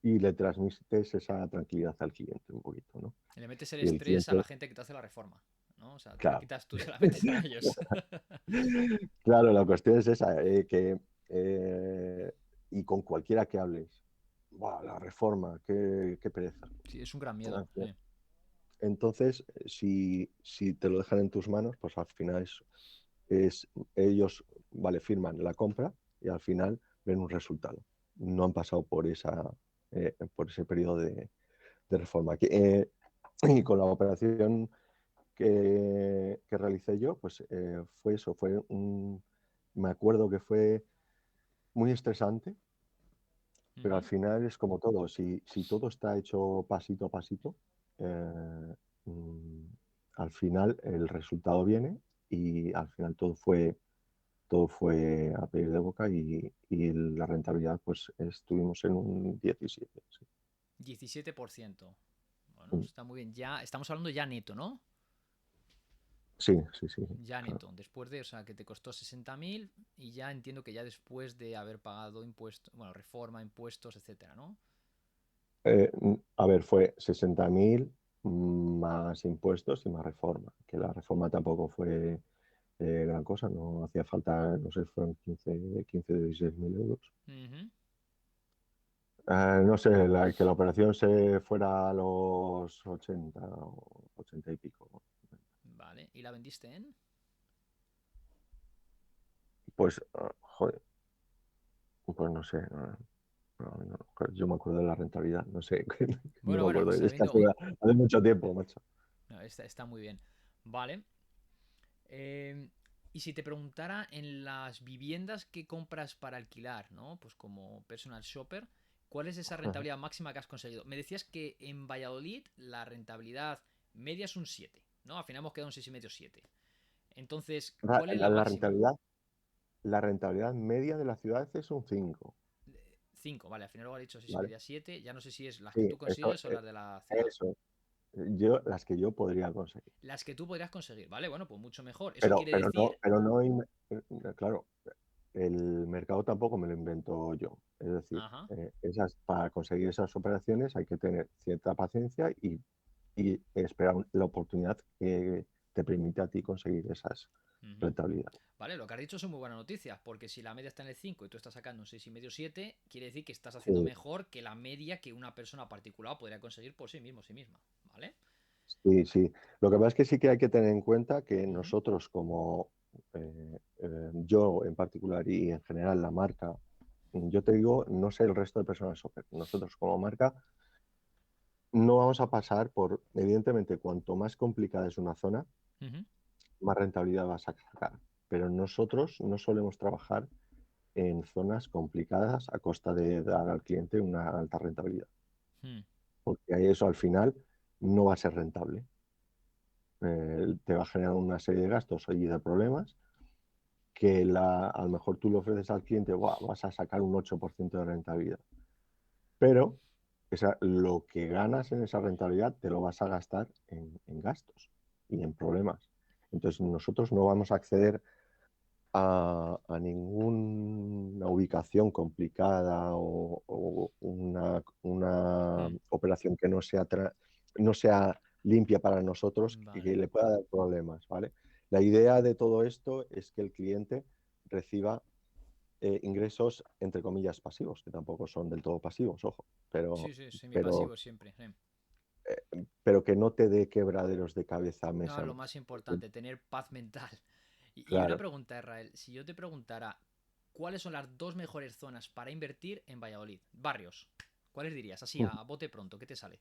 y le transmites esa tranquilidad al cliente un poquito, ¿no? Le metes el Y el estrés a la cliente, gente que te hace la reforma, ¿no? O sea, te lo claro, quitas tú y se la metes a ellos. claro, la cuestión es esa, y con cualquiera que hables, "Buah, la reforma, qué pereza". Sí, es un gran miedo. Sí. Entonces, si te lo dejan en tus manos, pues al final ellos, vale, firman la compra y al final ven un resultado. No han pasado por ese periodo de reforma. Y con la operación que realicé yo, pues fue eso, me acuerdo que fue muy estresante, pero al Ujú. final es como todo, si todo está hecho pasito a pasito, eh, mm, al final el resultado viene y al final todo fue a pedir de boca y la rentabilidad pues estuvimos en un 17. Sí, 17%. Bueno, Mm. está muy bien. Ya estamos hablando ya neto, ¿no? Sí, sí, sí, Ya claro. neto. Después de, o sea, que te costó 60.000 y ya entiendo que ya después de haber pagado impuestos, bueno, reforma, impuestos, etcétera, ¿no? A ver, fue 60.000 más impuestos y más reforma, que la reforma tampoco fue gran cosa, no hacía falta, no sé, fueron 15 o 16.000 euros. Ujú. No sé, que la operación se fuera a los 80 o 80 y pico. Vale. ¿Y la vendiste en? Pues, joder, pues no sé, yo me acuerdo de la rentabilidad, no sé, no me Bueno, acuerdo, pues es que sabiendo. hace mucho tiempo, macho. No, está muy bien. Vale. Eh, y si te preguntara en las viviendas que compras para alquilar, ¿no? Pues como personal shopper, ¿cuál es esa rentabilidad máxima que has conseguido? Me decías que en Valladolid la rentabilidad media es un 7, ¿no? Al final hemos quedado un 6,5, 7. Entonces, La, ¿cuál es la la- la máxima? rentabilidad, la rentabilidad media de la ciudad es un 5, 5, vale, al final lo ha dicho 6 y ¿vale? media, 7. Ya no sé si es las que Sí, tú consigues o las de la ciudad. eso, las que yo podría conseguir. Las que tú podrías conseguir, ¿vale? Bueno, pues mucho mejor. Eso Pero, quiere pero no, decir... pero no, claro, el mercado tampoco me lo invento yo. Es decir, Ajá. para conseguir esas operaciones hay que tener cierta paciencia y esperar la oportunidad que te permite a ti conseguir esas Ujú. rentabilidades. Vale, lo que has dicho son muy buenas noticias, porque si la media está en el 5 y tú estás sacando un 6,5, 7, quiere decir que estás haciendo Sí, mejor que la media que una persona particular podría conseguir por sí mismo, sí misma, ¿vale? sí, sí. Lo que pasa es que sí que hay que tener en cuenta que Ujú. nosotros yo en particular y en general la marca, yo te digo, no sé el resto de personas shopper, nosotros como marca no vamos a pasar evidentemente, cuanto más complicada es una zona, Ujú. más rentabilidad vas a sacar. Pero nosotros no solemos trabajar en zonas complicadas a costa de dar al cliente una alta rentabilidad, Mm. porque ahí eso al final no va a ser rentable. Te va a generar una serie de gastos y de problemas que a lo mejor tú le ofreces al cliente, "Buah, vas a sacar un 8% de rentabilidad". Pero lo que ganas en esa rentabilidad te lo vas a gastar en gastos y en problemas. Entonces nosotros no vamos a acceder a ninguna ubicación complicada o una Mm. operación que no sea limpia para nosotros y que Vale. le pueda dar problemas, ¿vale? La idea de todo esto es que el cliente reciba ingresos, entre comillas, pasivos, que tampoco son del todo pasivos, ojo, Sí, pero, sí, pero, semipasivo siempre. Sí. pero que no te dé quebraderos de cabeza mes No, a lo mes. más importante, tener paz mental. Y una Claro. pregunta, Israel, si yo te preguntara, ¿cuáles son las dos mejores zonas para invertir en Valladolid? Barrios. ¿Cuáles dirías? Así, a bote pronto, ¿qué te sale?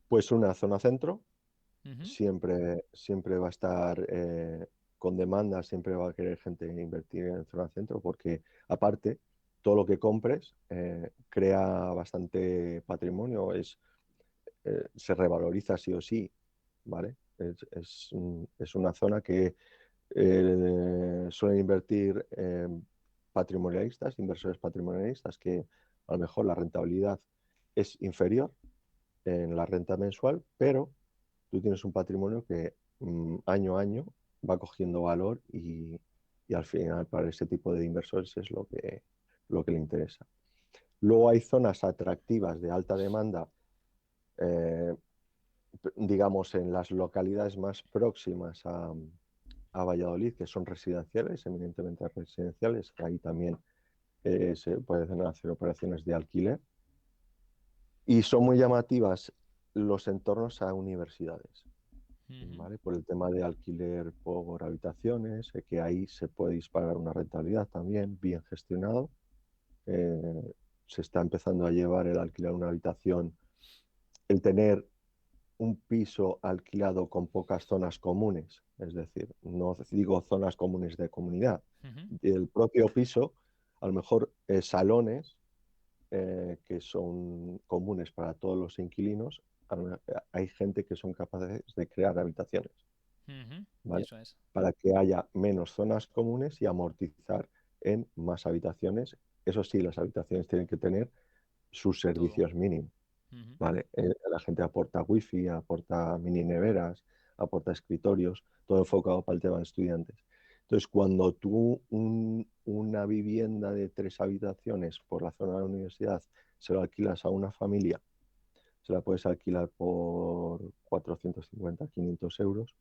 Pues una zona centro, Ujú, siempre va a estar con demanda, siempre va a querer gente invertir en zona centro, porque aparte, todo lo que compres crea bastante patrimonio, se revaloriza sí o sí, ¿vale? Es una zona que suelen invertir patrimonialistas, inversores patrimonialistas, que a lo mejor la rentabilidad es inferior en la renta mensual, pero tú tienes un patrimonio que año a año va cogiendo valor y al final para ese tipo de inversores es lo que le interesa. Luego hay zonas atractivas de alta demanda, eh, digamos, en las localidades más próximas a Valladolid, que son residenciales, eminentemente residenciales, que ahí también se pueden hacer operaciones de alquiler. Y son muy llamativas los entornos a universidades, ujú. ¿vale? Por el tema de alquiler por habitaciones, que ahí se puede disparar una rentabilidad también, bien gestionado. Eh, Se está empezando a llevar el alquilar una habitación, el tener un piso alquilado con pocas zonas comunes, es decir, no digo zonas comunes de comunidad, Ujú, el propio piso, a lo mejor salones que son comunes para todos los inquilinos, hay gente que son capaces de crear habitaciones, ujú. ¿vale? Eso es. Para que haya menos zonas comunes y amortizar en más habitaciones. Eso sí, las habitaciones tienen que tener sus Todo. servicios mínimos. Ujú, ¿Vale? La gente aporta wifi, aporta mini neveras, aporta escritorios, todo enfocado para el tema de estudiantes. Entonces, cuando tú una vivienda de 3 habitaciones por la zona de la universidad se lo alquilas a una familia, se la puedes alquilar por 450, 500 euros,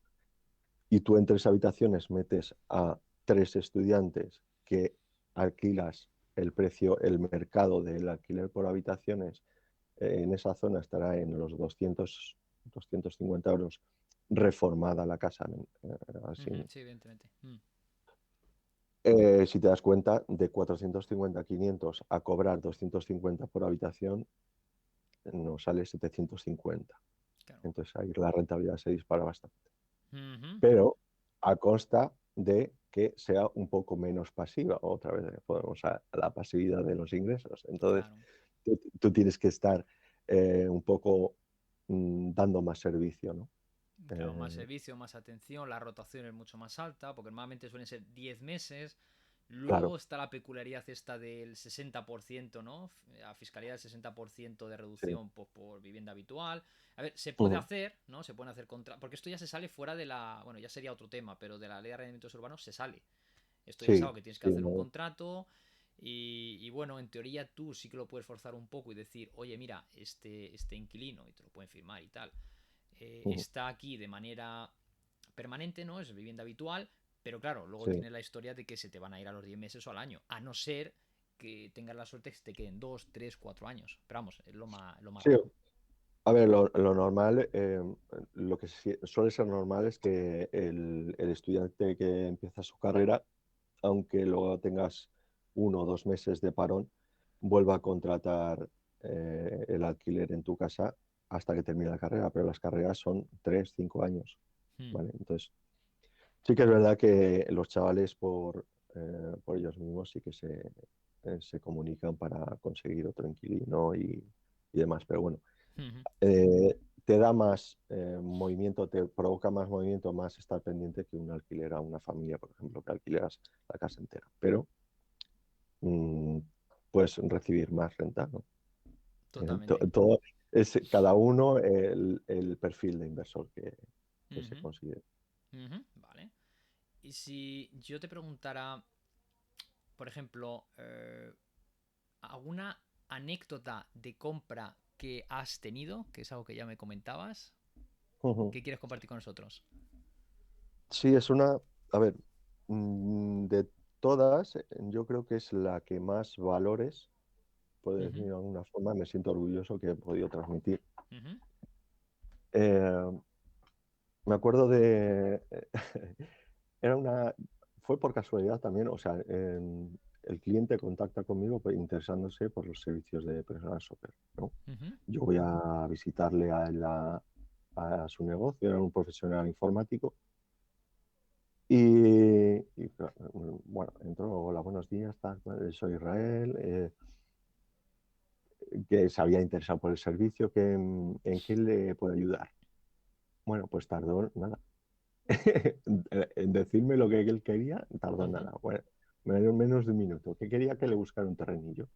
y tú en 3 habitaciones metes a 3 estudiantes que alquilas el precio, el mercado del alquiler por habitaciones en esa zona estará en los 250 euros reformada la casa. Así. ujú. Sí, evidentemente. Si te das cuenta, de 450 a 500 a cobrar 250 por habitación, nos sale 750. Claro. Entonces ahí la rentabilidad se dispara bastante. Ujú, Pero a costa de que sea un poco menos pasiva. Otra vez podemos a la pasividad de los ingresos. Entonces, claro. tú tienes que estar un poco dando más servicio, ¿no? Claro, más Eh, servicio, más atención, la rotación es mucho más alta, porque normalmente suelen ser 10 meses. Luego claro. está la peculiaridad esta del 60%, ¿no? La fiscalidad del 60% de Sí. reducción por vivienda habitual. A ver, se puede Ujú. hacer, ¿no? Se pueden hacer contra... Porque esto ya se sale fuera de la... Bueno, ya sería otro tema, pero de la ley de arrendamientos urbanos se sale. Esto ya es Sí, algo que tienes que sí, hacer un no, contrato y bueno, en teoría tú sí que lo puedes forzar un poco y decir, oye, mira, este inquilino, y te lo pueden firmar y tal, ujú. está aquí de manera permanente, ¿no? Es vivienda habitual, pero claro, luego Sí, tiene la historia de que se te van a ir a los 10 meses o al año, a no ser que tengas la suerte que te queden 2 3 4 años. Pero vamos, es lo más sí. raro. A ver, lo normal, lo que suele ser normal es que el estudiante que empieza su carrera, aunque luego tengas 1 o 2 meses de parón, vuelva a contratar el alquiler en tu casa hasta que termine la carrera, pero las carreras son 3, 5 años, Hmm. ¿vale? Entonces, sí que es verdad que los chavales por ellos mismos sí que se comunican para conseguir otro inquilino y demás, pero bueno, Ujú. te da más movimiento, te provoca más movimiento, más estar pendiente que un alquiler a una familia, por ejemplo, que alquileras la casa entera, pero mm, puedes recibir más renta, ¿no? Totalmente. Todo es cada uno el perfil de inversor que se Ujú, considere. ujú. Vale. Y si yo te preguntara, por ejemplo, alguna anécdota de compra que has tenido, que es algo que ya me comentabas, Ujú. ¿qué quieres compartir con nosotros? Sí, a ver, de todas, yo creo que es la que más valores, puedo decir Ujú, de alguna forma, me siento orgulloso que he podido transmitir. ujú, Eh, Me acuerdo era fue por casualidad también, o sea, el cliente contacta conmigo interesándose por los servicios de personal shopper, ¿no? ujú, Yo voy a visitarle a él a su negocio, era un profesional informático. Bueno, entró, hola, buenos días, soy Israel, que se había interesado por el servicio, ¿en qué le puedo ayudar? Bueno, pues tardó nada. En decirme lo que él quería, tardó Ujú. nada. Bueno, menos de un minuto. Que quería que le buscara un terrenillo.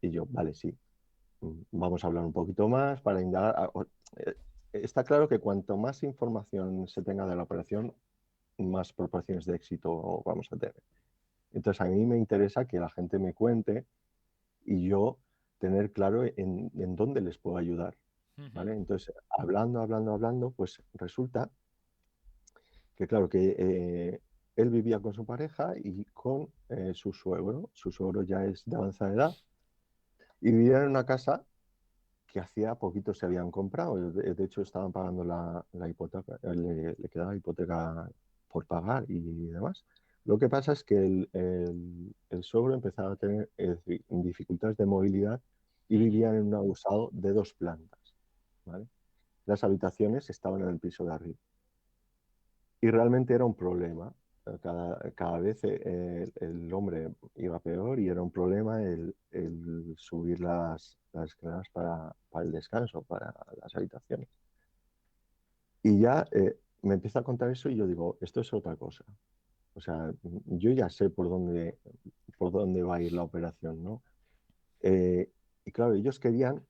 Y yo, vale, sí. Vamos a hablar un poquito más para indagar. Está claro que cuanto más información se tenga de la operación, más proporciones de éxito vamos a tener. Entonces, a mí me interesa que la gente me cuente y yo tener claro en dónde les puedo ayudar. Ujú. ¿Vale? Entonces, hablando, pues resulta que, claro, que él vivía con su pareja y con su suegro. Su suegro ya es de avanzada edad y vivían en una casa que hacía poquito se habían comprado. De hecho, estaban pagando la hipoteca, le quedaba hipoteca por pagar y demás. Lo que pasa es que el suegro empezaba a tener dificultades de movilidad y Ujú. vivían en un adosado de 2 plantas. ¿Vale? Las habitaciones estaban en el piso de arriba. Y realmente era un problema. Cada vez el hombre iba peor y era un problema el subir las escaleras para el descanso, para las habitaciones. Y ya me empieza a contar eso y yo digo, esto es otra cosa. O sea, yo ya sé por dónde va a ir la operación, ¿no? Y claro, ellos querían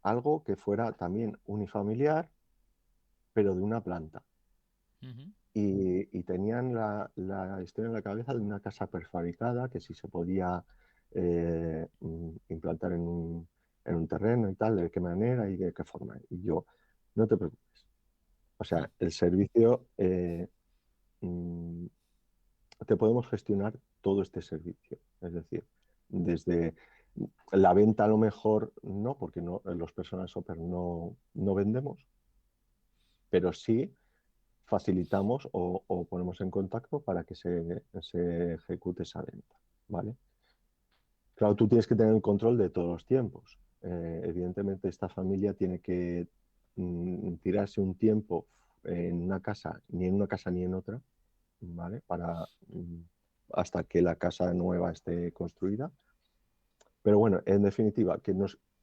algo que fuera también unifamiliar, pero de una planta. Ujú. Y tenían la historia en la cabeza de una casa prefabricada que si se podía implantar en un terreno y tal, de qué manera y de qué forma. Y yo, no te preocupes. O Ujú. sea, el servicio, mm, te podemos gestionar todo este servicio. Es decir, desde la venta a lo mejor no, porque no, los personal shopper no vendemos, pero sí facilitamos o ponemos en contacto para que se ejecute esa venta, ¿vale? Claro, tú tienes que tener el control de todos los tiempos. Evidentemente, esta familia tiene que tirarse un tiempo en una casa, ni en una casa ni en otra, ¿vale? Hasta que la casa nueva esté construida. Pero bueno, en definitiva,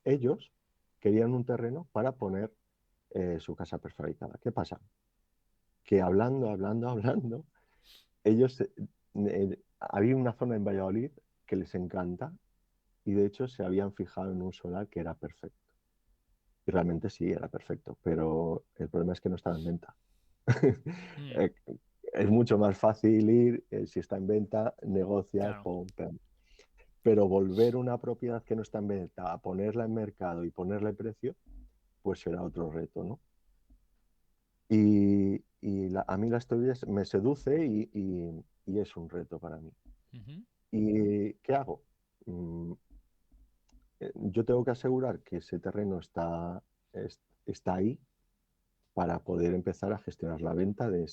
ellos querían un terreno para poner su casa prefabricada. ¿Qué pasa? Que hablando, ellos, había una zona en Valladolid que les encanta y de hecho se habían fijado en un solar que era perfecto. Y realmente sí, era perfecto, pero el problema es que no estaba en venta. Mm. Eh, es mucho más fácil ir, si está en venta, negocias, Claro. pum, pum. Pero volver una propiedad que no está en venta a ponerla en mercado y ponerle precio, pues será otro reto, ¿no? A mí la historia me seduce y es un reto para mí. Ujú. ¿Y qué hago? Mm, yo tengo que asegurar que ese terreno está ahí para poder empezar a gestionar la venta de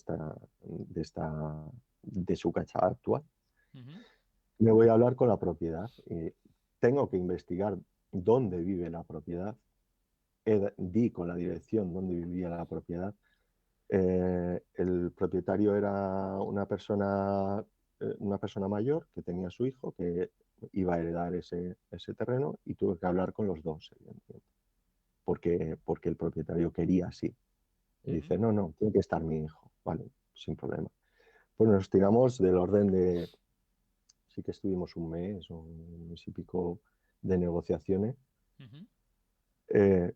su casa actual. Ujú. Me voy a hablar con la propiedad. Tengo que investigar dónde vive la propiedad. Di con la dirección donde vivía la propiedad. El propietario era una persona mayor que tenía su hijo que iba a heredar ese terreno y tuve que hablar con los dos, evidentemente, porque el propietario quería así. Y Ujú. dice, no, no, tiene que estar mi hijo, vale, sin problema. Pues nos tiramos del orden de, sí que estuvimos un mes y pico de negociaciones. Ujú. Eh,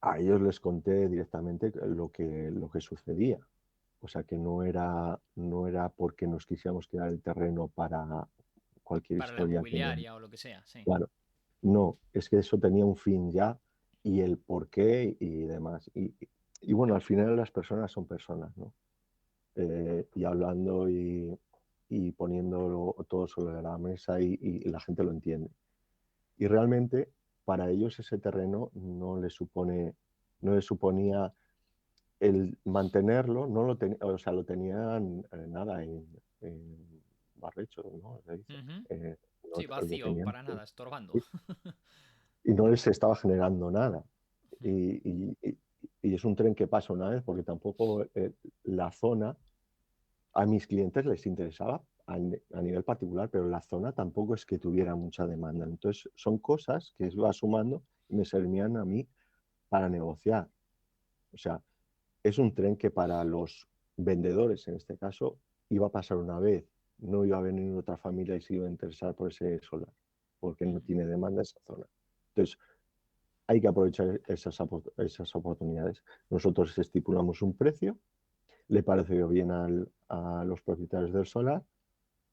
a ellos les conté directamente lo que sucedía. O sea que no era porque nos quisiéramos quedar el terreno para cualquier Para la historia que no. inmobiliaria o lo que sea, sí. Claro, no, es que eso tenía un fin ya y el por qué y demás. Y bueno, al final las personas son personas, ¿no? Y hablando y poniéndolo todo sobre la mesa y la gente lo entiende. Y realmente para ellos ese terreno no le suponía el mantenerlo, no lo o sea, lo tenían nada en barbecho, ¿no? Se dice. Ujú. No, Sí, lo vacío, tenían para nada, estorbando. y no les estaba generando nada. Mm. y es un tren que pasa una vez, porque tampoco la zona, a mis clientes les interesaba a nivel particular, pero la zona tampoco es que tuviera mucha demanda. Entonces, son cosas que va sumando y me servían a mí para negociar. O sea, es un tren que para los vendedores, en este caso, iba a pasar una vez, no iba a venir otra familia y se iba a interesar por ese solar, porque no tiene demanda esa zona. Entonces, hay que aprovechar esas oportunidades. Nosotros estipulamos un precio, le pareció bien a los propietarios del solar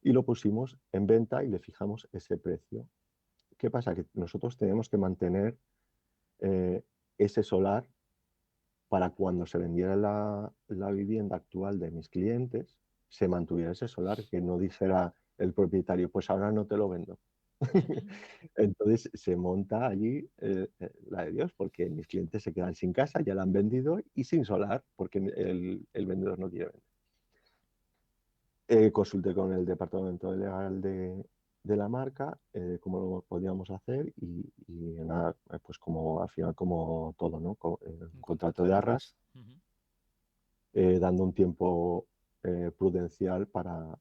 y lo pusimos en venta y le fijamos ese precio. ¿Qué pasa? Que nosotros tenemos que mantener ese solar para cuando se vendiera la vivienda actual de mis clientes, se mantuviera ese solar, que no dijera el propietario, pues ahora no te lo vendo. Ujú. Entonces se monta allí la de Dios, porque mis clientes se quedan sin casa, ya la han vendido y sin solar, porque el vendedor no quiere vender. Consulté con el departamento legal de la marca cómo lo podíamos hacer y nada, pues como al final como todo, ¿no? Un Un contrato contrato de de arras, arras. Ujú. dando un tiempo prudencial para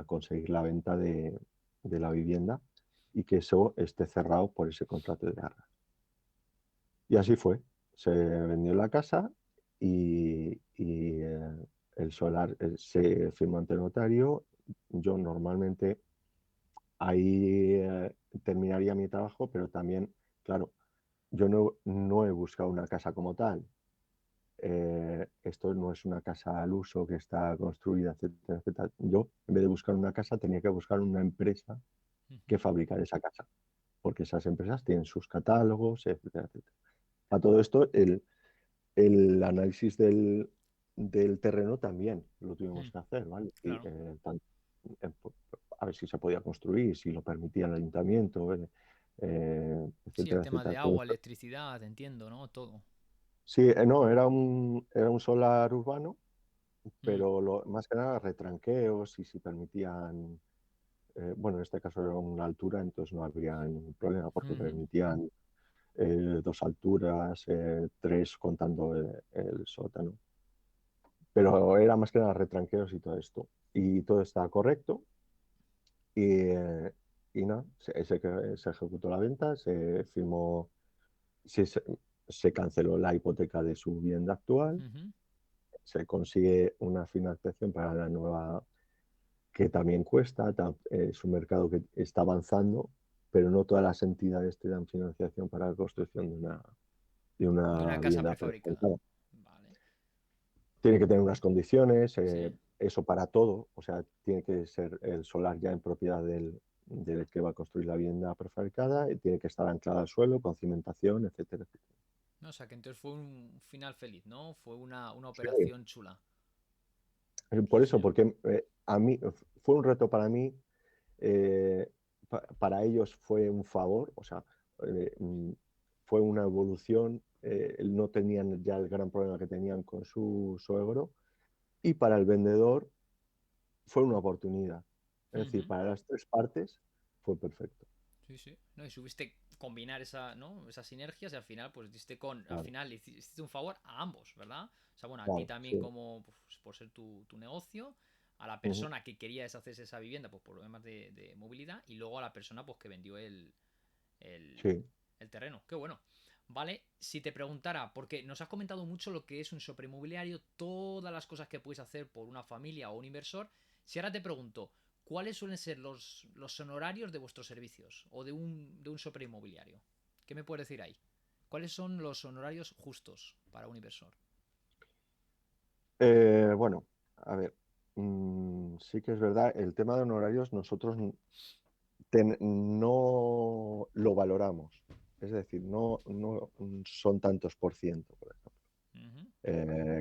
conseguir la venta de la vivienda y que eso esté cerrado por ese contrato de arras. Y así fue. Se vendió la casa y el solar se firmó ante notario. Yo normalmente ahí terminaría mi trabajo, pero también, claro, yo no he buscado una casa como tal. Esto no es una casa al uso que está construida, etcétera, etcétera. Yo, en vez de buscar una casa, tenía que buscar una empresa que Ujú. fabricara esa casa, porque esas empresas tienen sus catálogos, etcétera, etcétera. A todo esto, el análisis del terreno también lo tuvimos Mm. que hacer, ¿vale? Y, Claro. eh, a ver si se podía construir, si lo permitía el ayuntamiento, Sí, el etcétera, tema etcétera. de Todo agua, esto. electricidad, entiendo, ¿no? Todo. Sí, no, era un solar urbano, Mm. pero más que nada retranqueos y si permitían, bueno, en este caso era una altura, entonces no habría ningún problema porque Ujú. permitían dos alturas, tres contando el sótano. Pero era más que nada retranqueos y todo esto. Y todo estaba correcto y nada, se ejecutó la venta, se firmó, se canceló la hipoteca de su vivienda actual, Ujú. se consigue una financiación para la nueva que también cuesta, es un mercado que está avanzando, pero no todas las entidades te dan financiación para la construcción de De una una casa vivienda prefabricada. prefabricada. Vale. Tiene que tener unas condiciones, Sí. eso para todo, o sea, tiene que ser el solar ya en propiedad del que va a construir la vivienda prefabricada, y tiene que estar anclada al suelo, con cimentación, etcétera, etcétera. No, o sea, que entonces fue un final feliz, ¿no? Fue una Sí, operación chula. por Sí, eso, señor. porque a mí fue un reto para mí, para ellos fue un favor, o sea, fue una evolución, no tenían ya el gran problema que tenían con su suegro, y para el vendedor fue una oportunidad. Es decir, Ujú. para las tres partes fue perfecto. Sí, sí. No, y supiste combinar esa, ¿no? Esas sinergias y al final, pues al Claro, final le hiciste un favor a ambos, ¿verdad? O sea, bueno, a ti claro, también sí. como pues, por ser tu negocio, a la Ujú, persona que quería deshacerse de esa vivienda, pues por problemas de movilidad, y luego a la persona pues que vendió el, sí. el terreno. Qué bueno. Vale, si te preguntara, porque nos has comentado mucho lo que es un inmobiliario, todas las cosas que puedes hacer por una familia o un inversor, si ahora te pregunto, ¿cuáles suelen ser los honorarios de vuestros servicios o de un inmobiliario? ¿Qué me puedes decir ahí? ¿Cuáles son los honorarios justos para un inversor? Bueno, a ver, sí que es verdad, el tema de honorarios nosotros no lo valoramos. Es decir, no son tantos por ciento, por ejemplo, Ujú.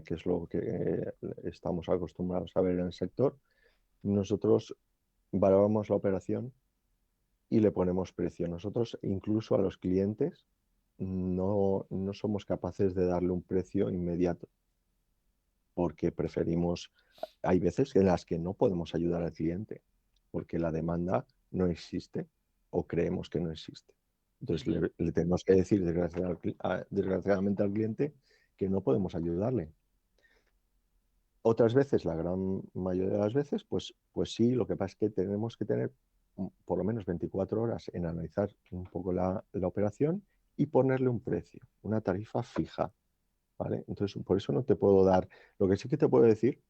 que es lo que estamos acostumbrados a ver en el sector. Nosotros valoramos la operación y le ponemos precio. Nosotros, incluso a los clientes, no somos capaces de darle un precio inmediato, porque preferimos, hay veces en las que no podemos ayudar al cliente, porque la demanda no existe o creemos que no existe. Entonces Ujú. le tenemos que decir desgraciadamente al cliente que no podemos ayudarle. Otras veces, la gran mayoría de las veces, pues sí, lo que pasa es que tenemos que tener por lo menos 24 horas en analizar un poco la operación y ponerle un precio, una tarifa fija, ¿vale? Entonces, por eso no te puedo dar, lo que sí que te puedo decir,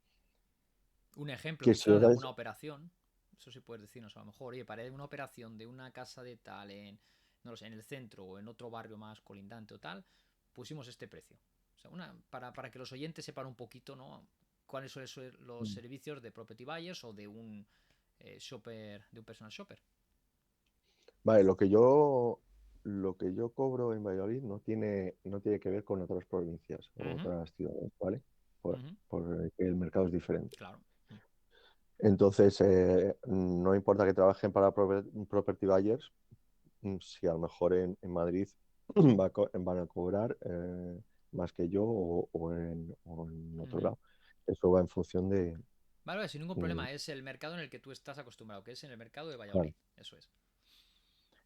Un ejemplo que si quizá de eres, alguna operación, eso sí puedes decirnos a lo mejor, oye, para una operación de una casa de tal en, no lo sé, en el centro o en otro barrio más colindante o tal, pusimos este precio. O sea, para que los oyentes sepan un poquito, ¿no? Cuáles son los servicios de property buyers o de un shopper, de un personal shopper. vale, lo que yo cobro en Valladolid no tiene que ver con otras provincias o Ujú, otras ciudades, ¿vale? ujú, Porque el mercado es diferente. claro. Entonces, no importa que trabajen para property buyers, si a lo mejor en Madrid van a cobrar más que yo o en otro Ujú. lado. Eso va en función de... Vale, vale, sin ningún mm, problema. Es el mercado en el que tú estás acostumbrado, que es en el mercado de claro. Valladolid. Eso es.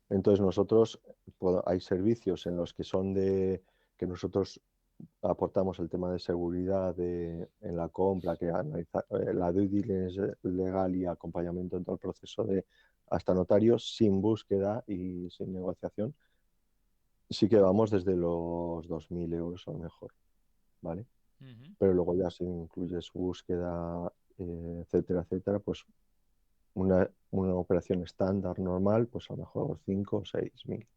Entonces nosotros, hay servicios en los que son que nosotros aportamos el tema de seguridad en la compra, que analiza, la due diligence legal y acompañamiento en todo el proceso de hasta notarios sin búsqueda y sin negociación. Sí que vamos desde los 2.000 euros a lo mejor, ¿vale? Ujú. Pero luego ya si incluyes búsqueda, etcétera, etcétera, pues una operación estándar normal, pues a lo mejor 5 o 6.000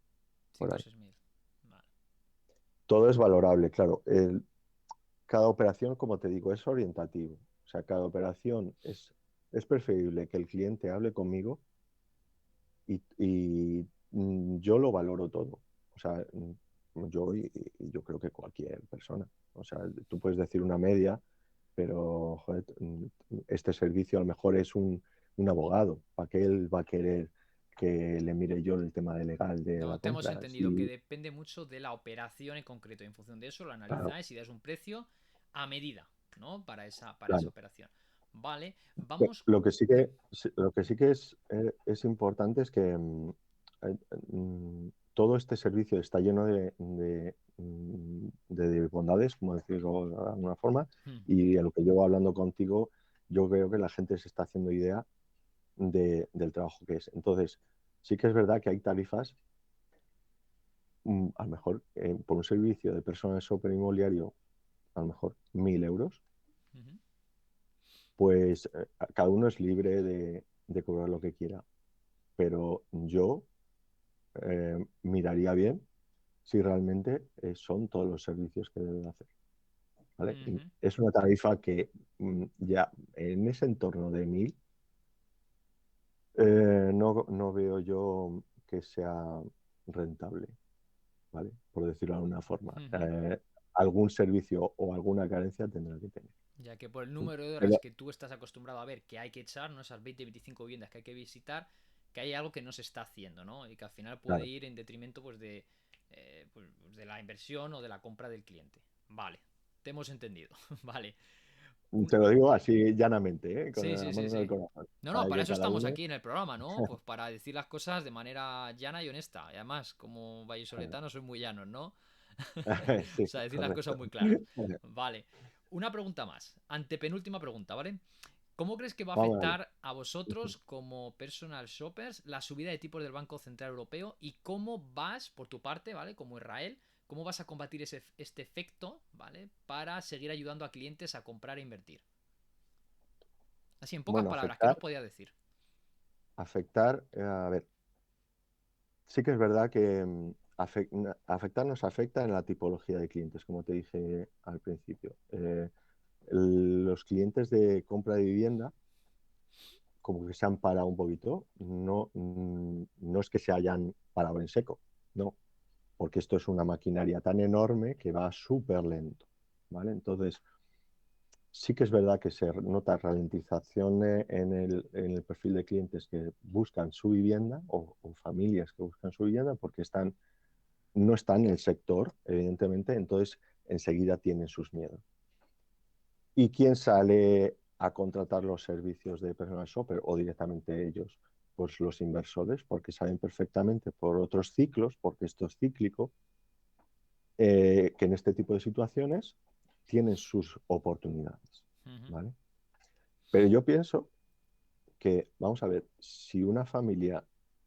por 5 o ahí. 6 mil. Vale. Todo es valorable, claro. Cada operación, como te digo, es orientativo. O sea, cada operación es preferible que el cliente hable conmigo y yo lo valoro todo. O sea, yo y yo creo que cualquier persona. O sea, tú puedes decir una media, pero joder, este servicio a lo mejor es un abogado. ¿Para qué él va a querer que le mire yo el tema de legal de la No, te hemos compra? entendido que Sí, depende mucho de la operación en concreto. Y en función de eso lo claro, analizáis y das un precio a medida, ¿no? Para esa claro. operación. Vale, vamos. Lo que sí Dime. que, lo que sí que es importante es que todo este servicio está lleno de bondades, como decirlo de alguna forma, Hmm. y en lo que llevo hablando contigo, yo veo que la gente se está haciendo idea del trabajo que es. Entonces, sí que es verdad que hay tarifas, a lo mejor por un servicio de personal shopper inmobiliario, a lo mejor 1.000 euros, Ujú. pues cada uno es libre de cobrar lo que quiera. Pero yo miraría bien si realmente son todos los servicios que deben hacer, ¿vale? Y Ujú. es una tarifa que ya en ese entorno de 1.000 no veo yo que sea rentable, ¿vale? Por decirlo de alguna forma. Ujú. Algún servicio o alguna carencia tendrá que tener. Ya que por el número de horas Pero, que tú estás acostumbrado a ver que hay que echar, ¿no? Esas 20-25 viviendas que hay que visitar, que hay algo que no se está haciendo, ¿no? Y que al final puede claro, ir en detrimento pues, de la inversión o de la compra del cliente. Vale, te hemos entendido. Vale. Un- te lo digo así llanamente, con Sí, la sí, sí, mano en el sí. corazón. No, no, Para para que eso cada estamos uno... aquí en el programa, ¿no? Pues para decir las cosas de manera llana y honesta. Y además, como vallisoletanos soy muy llanos, ¿no? O Sí, sea, decir las cosas correcto. muy claras. Vale. Una pregunta más. Antepenúltima pregunta, ¿vale? ¿Cómo crees que va a Vamos a ver. afectar a vosotros como personal shoppers la subida de tipos del Banco Central Europeo y cómo vas, por tu parte, ¿vale? Como Israel, cómo vas a combatir este efecto, ¿vale? Para seguir ayudando a clientes a comprar e invertir. Así, en pocas Bueno, palabras, ¿qué afectar, nos podía decir? afectar, a ver, sí que es verdad que afectar nos afecta en la tipología de clientes, como te dije al principio. Los clientes de compra de vivienda, como que se han parado un poquito, no es que se hayan parado en seco, no, porque esto es una maquinaria tan enorme que va súper lento, ¿vale? Entonces, sí que es verdad que se nota ralentización en el perfil de clientes que buscan su vivienda o familias que buscan su vivienda porque no están en el sector, evidentemente, entonces enseguida tienen sus miedos. ¿Y quién sale a contratar los servicios de personal shopper o directamente ellos? Pues los inversores, porque saben perfectamente por otros ciclos, porque esto es cíclico, que en este tipo de situaciones tienen sus oportunidades, ¿vale? Pero yo pienso que, vamos a ver, si una familia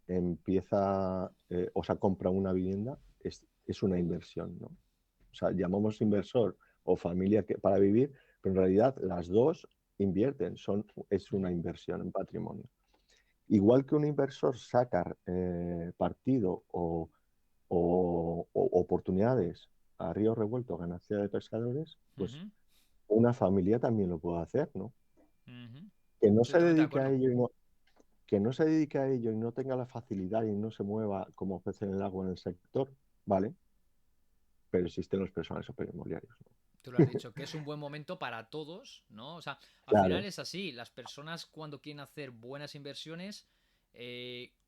empieza, o sea, compra una vivienda, es una inversión, ¿no? O sea, llamamos inversor o familia para vivir, pero en realidad las dos invierten, es una inversión en patrimonio. Igual que un inversor saca partido o oportunidades a río revuelto, ganancia de pescadores, pues una familia también lo puede hacer, ¿no? Que no Estoy se totalmente de dedique a acuerdo. ello que no se dedique a ello y no tenga la facilidad y no se mueva como pez en el agua en el sector, ¿vale? Pero existen los personales superinmobiliarios, ¿no? Tú lo has dicho, que es un buen momento para todos, ¿no? O sea, al final Claro, es así. Las personas cuando quieren hacer buenas inversiones,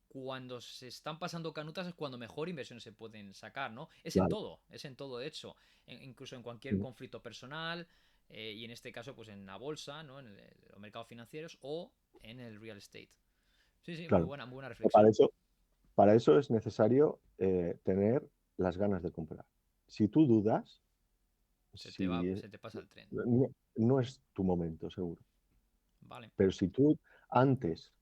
cuando se están pasando canutas es cuando mejor inversiones se pueden sacar, ¿no? claro. Es en todo, de hecho. Incluso en cualquier conflicto personal, y en este caso, pues en la bolsa, ¿no? En los mercados financieros o en el real estate. Sí, sí, Claro. muy buena Para reflexión. eso, para eso es necesario tener las ganas de comprar. Si tú dudas, si Se te pasa el tren. no es tu momento, seguro. Vale. Pero si tú antes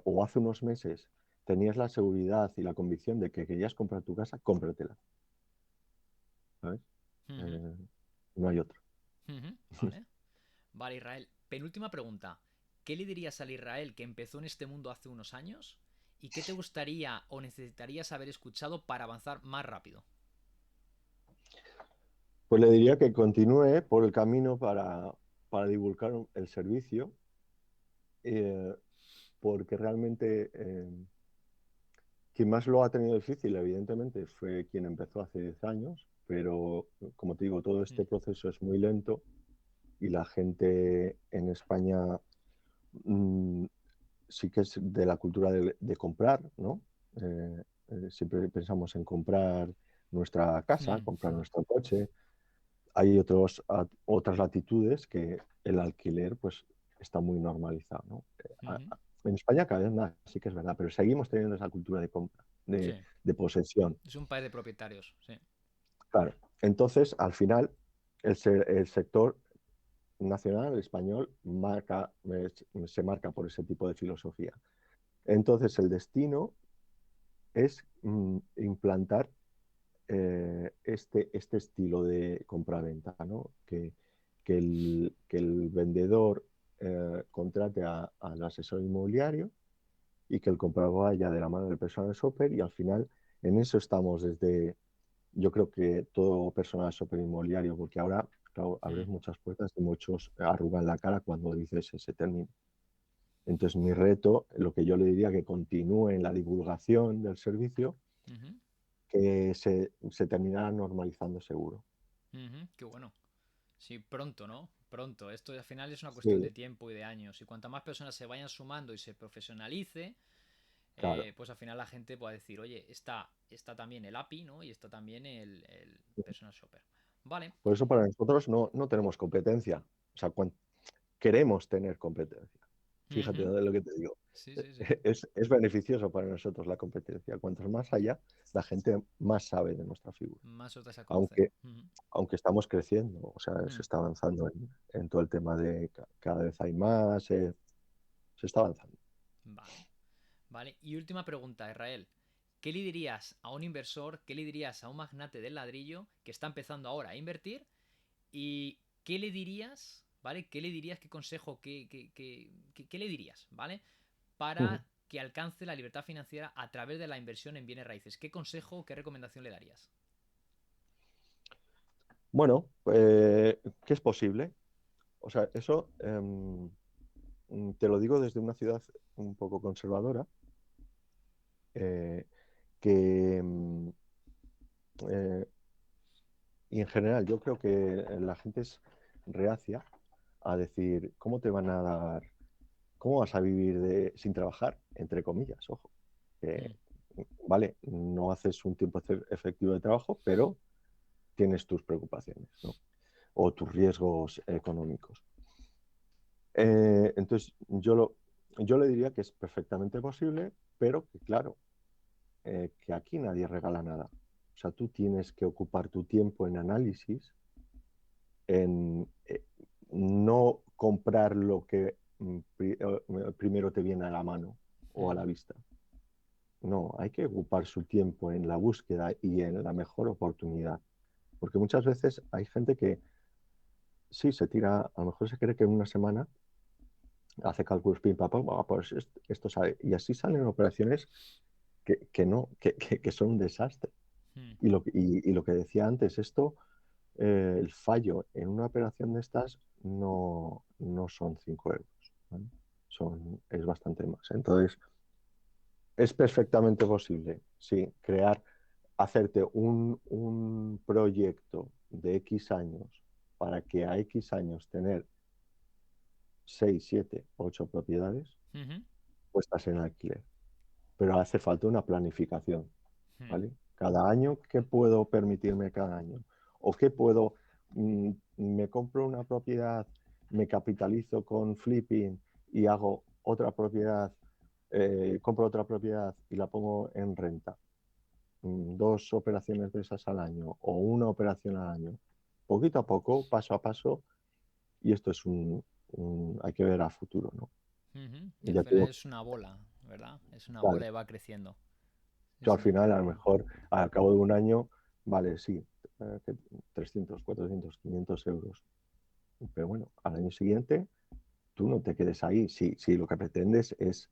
o hace unos meses tenías la seguridad y la convicción de que querías comprar tu casa, cómpratela, ¿sabes? Ujú, Eh, no hay otra. vale. Vale, Israel. Penúltima pregunta. ¿Qué le dirías al Israel que empezó en este mundo hace unos años? ¿Y qué te gustaría o necesitarías haber escuchado para avanzar más rápido? Pues le diría que continúe por el camino para divulgar el servicio, eh, porque realmente quien más lo ha tenido difícil, evidentemente, fue quien empezó hace 10 años, pero como te digo, todo Mm, este proceso es muy lento y la gente en España mm, sí que es de la cultura de comprar, ¿no? Siempre pensamos en comprar nuestra casa, comprar nuestro coche. Hay otras latitudes que el alquiler pues está muy normalizado, ¿no? ujú. En España cada vez más, sí que es verdad, pero seguimos teniendo esa cultura de compra, Sí, de posesión. es un país de propietarios, sí. Claro. Entonces, al final, el sector nacional, el español, se marca por ese tipo de filosofía. Entonces, el destino es implantar este estilo de compraventa, ¿no? Que el vendedor contrate al asesor inmobiliario y que el comprador vaya de la mano del personal shopper y al final en eso estamos yo creo que todo personal shopper inmobiliario, porque ahora, claro, abres Mm, muchas puertas y muchos arrugan la cara cuando dices ese término. Entonces, mi reto, lo que yo le diría que continúe en la divulgación del servicio, ujú, que se terminará normalizando seguro. ujú, qué bueno. Sí, pronto, ¿no? Pronto. Esto al final es una cuestión Sí, de tiempo y de años. Y cuanto más personas se vayan sumando y se profesionalice, claro. pues al final la gente puede decir, oye, está también el API, ¿no? Y está también el personal shopper. Vale. Por eso para nosotros no tenemos competencia. O sea, queremos tener competencia. Fíjate Ujú. de lo que te digo. Sí, sí, sí. Es beneficioso para nosotros la competencia. Cuantos más allá, la gente más sabe de nuestra figura. Más otras a conocer. Aunque, Ujú, aunque estamos creciendo, o sea, se ujú. está avanzando en todo el tema de cada vez hay más, se está avanzando. Vale. Vale. Y última pregunta, Israel. ¿Qué le dirías a un inversor, qué le dirías a un magnate del ladrillo que está empezando ahora a invertir? ¿Y qué le dirías, ¿vale? ¿Qué le dirías, qué consejo, qué le dirías, ¿vale? Para que alcance la libertad financiera a través de la inversión en bienes raíces. ¿Qué consejo, qué recomendación le darías? Bueno, ¿qué es posible? O sea, eso te lo digo desde una ciudad un poco conservadora, eh, que eh, y en general yo creo que la gente es reacia a decir, ¿cómo te van a dar, cómo vas a vivir sin trabajar? Entre comillas, ojo. Mm, Que, vale, no haces un tiempo efectivo de trabajo, pero tienes tus preocupaciones, ¿no? O tus riesgos económicos. Entonces, yo le diría que es perfectamente posible, pero que claro, que aquí nadie regala nada. O sea, tú tienes que ocupar tu tiempo en análisis, en no comprar lo que primero te viene a la mano o a la vista. No, hay que ocupar su tiempo en la búsqueda y en la mejor oportunidad. Porque muchas veces hay gente que sí se tira, a lo mejor se cree que en una semana hace cálculos pim pam, pam, pues esto sale. Y así salen operaciones que no, que son un desastre. Mm. Y lo que decía antes, esto, el fallo en una operación de estas no son 5 euros, ¿vale? Es bastante más. Entonces, es perfectamente posible, sí, hacerte un proyecto de X años para que a X años tener 6 7 8 propiedades, Ujú. puestas en alquiler. Pero hace falta una planificación, Mm. ¿vale? Cada año, ¿qué puedo permitirme cada año? ¿O qué puedo, me compro una propiedad, me capitalizo con flipping y hago otra propiedad, compro otra propiedad y la pongo en renta? 2 operaciones de esas al año o una operación al año. Poquito a poco, paso a paso, y esto es hay que ver a futuro, ¿no? Ujú. Y Y al ya te final digo, es una bola, ¿verdad? Es una claro, bola y va creciendo. Sí, yo al sí. final, a lo mejor, al cabo de un año, vale, sí, 300, 400, 500 euros. Pero bueno, al año siguiente, tú no te quedes ahí. Si lo que pretendes es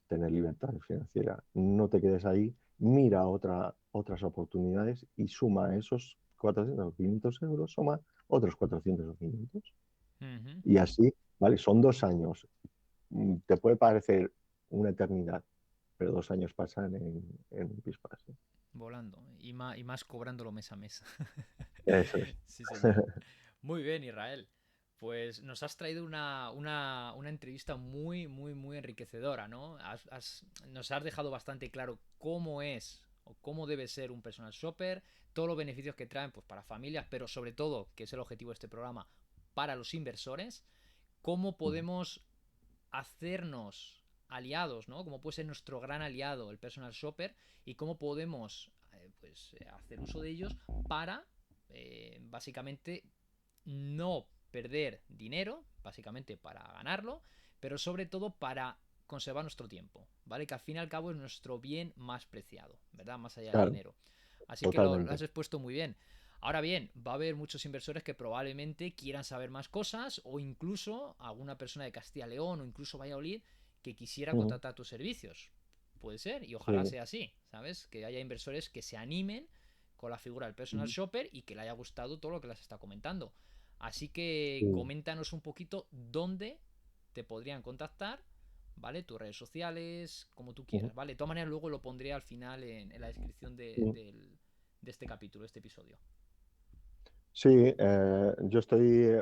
tener libertad financiera, no te quedes ahí, mira otras oportunidades y suma esos 400 o 500 euros, suma otros 400 o 500. Ujú. Y así, ¿vale? Son 2 años. Te puede parecer una eternidad, pero 2 años pasan en un pispás, ¿eh? Volando. Y más cobrándolo mes a mes. Eso es. Sí, señor. Muy bien, Israel. Pues nos has traído una entrevista muy, muy, muy enriquecedora, ¿no? Nos has dejado bastante claro cómo es o cómo debe ser un personal shopper, todos los beneficios que traen pues, para familias, pero sobre todo, que es el objetivo de este programa, para los inversores, cómo podemos hacernos aliados, ¿no? Cómo puede ser nuestro gran aliado el personal shopper y cómo podemos hacer uso de ellos para básicamente no perder dinero, básicamente para ganarlo, pero sobre todo para conservar nuestro tiempo, ¿vale? Que al fin y al cabo es nuestro bien más preciado, ¿verdad? Más allá del Claro, dinero. Así que lo has totalmente. expuesto muy bien. Ahora bien, va a haber muchos inversores que probablemente quieran saber más cosas o incluso alguna persona de Castilla y León o incluso Valladolid que quisiera Ujú. contratar tus servicios. Puede ser y ojalá Sí. sea así, ¿sabes? Que haya inversores que se animen con la figura del personal Ujú. shopper y que le haya gustado todo lo que les está comentando. Así que Sí. coméntanos un poquito dónde te podrían contactar, ¿vale? Tus redes sociales, como tú Ujú. quieras, ¿vale? De todas maneras, luego lo pondré al final en la descripción Ujú. de este capítulo, de este episodio. Sí, yo estoy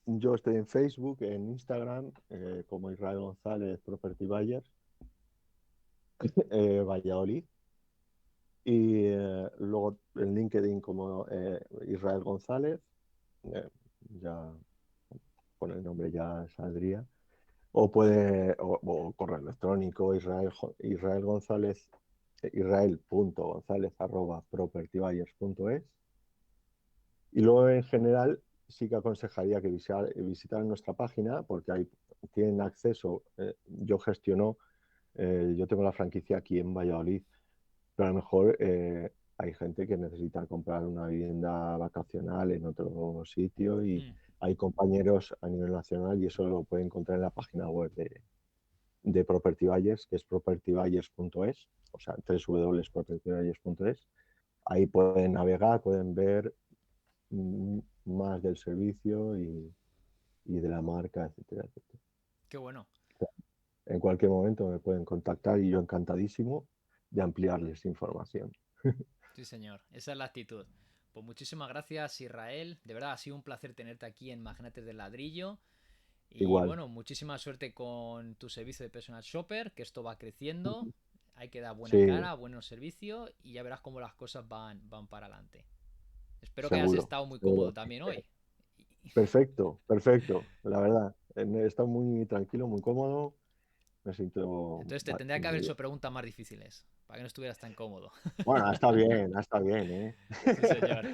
yo estoy en Facebook, en Instagram, como Israel González Property Buyers, Valladolid, y luego en LinkedIn como Israel González, eh, ya con el nombre ya saldría, o correo electrónico, Israel González, israel.gonzález@propertybuyers.es. Y luego, en general, sí que aconsejaría que visitaran nuestra página porque ahí tienen acceso. Yo tengo la franquicia aquí en Valladolid, pero a lo mejor hay gente que necesita comprar una vivienda vacacional en otro sitio y Hmm. hay compañeros a nivel nacional y eso lo pueden encontrar en la página web de Property Buyers, que es propertybuyers.es, o sea, www.propertybuyers.es. Ahí pueden navegar, pueden ver más del servicio y de la marca, etcétera, etcétera. Qué bueno. En cualquier momento me pueden contactar y yo encantadísimo de ampliarles información. Sí, señor. Esa es la actitud. Pues muchísimas gracias, Israel. De verdad, ha sido un placer tenerte aquí en Magnates del Ladrillo. Y Igual, bueno, muchísima suerte con tu servicio de personal shopper, que esto va creciendo. Hay que dar buena sí, cara, buen servicio y ya verás cómo las cosas van para adelante. Espero que hayas seguro, estado muy cómodo seguro. también hoy. Perfecto, perfecto, la verdad. He estado muy tranquilo, muy cómodo me siento Entonces te tendría que haber muy hecho bien. preguntas más difíciles, para que no estuvieras tan cómodo. Bueno, está bien, ¿eh? Sí, señor.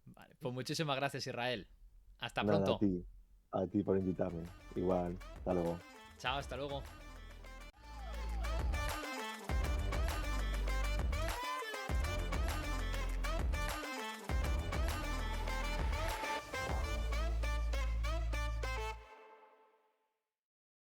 Vale, pues muchísimas gracias, Israel. Hasta Nada, pronto. a ti por invitarme. Igual, hasta luego. Chao, hasta luego.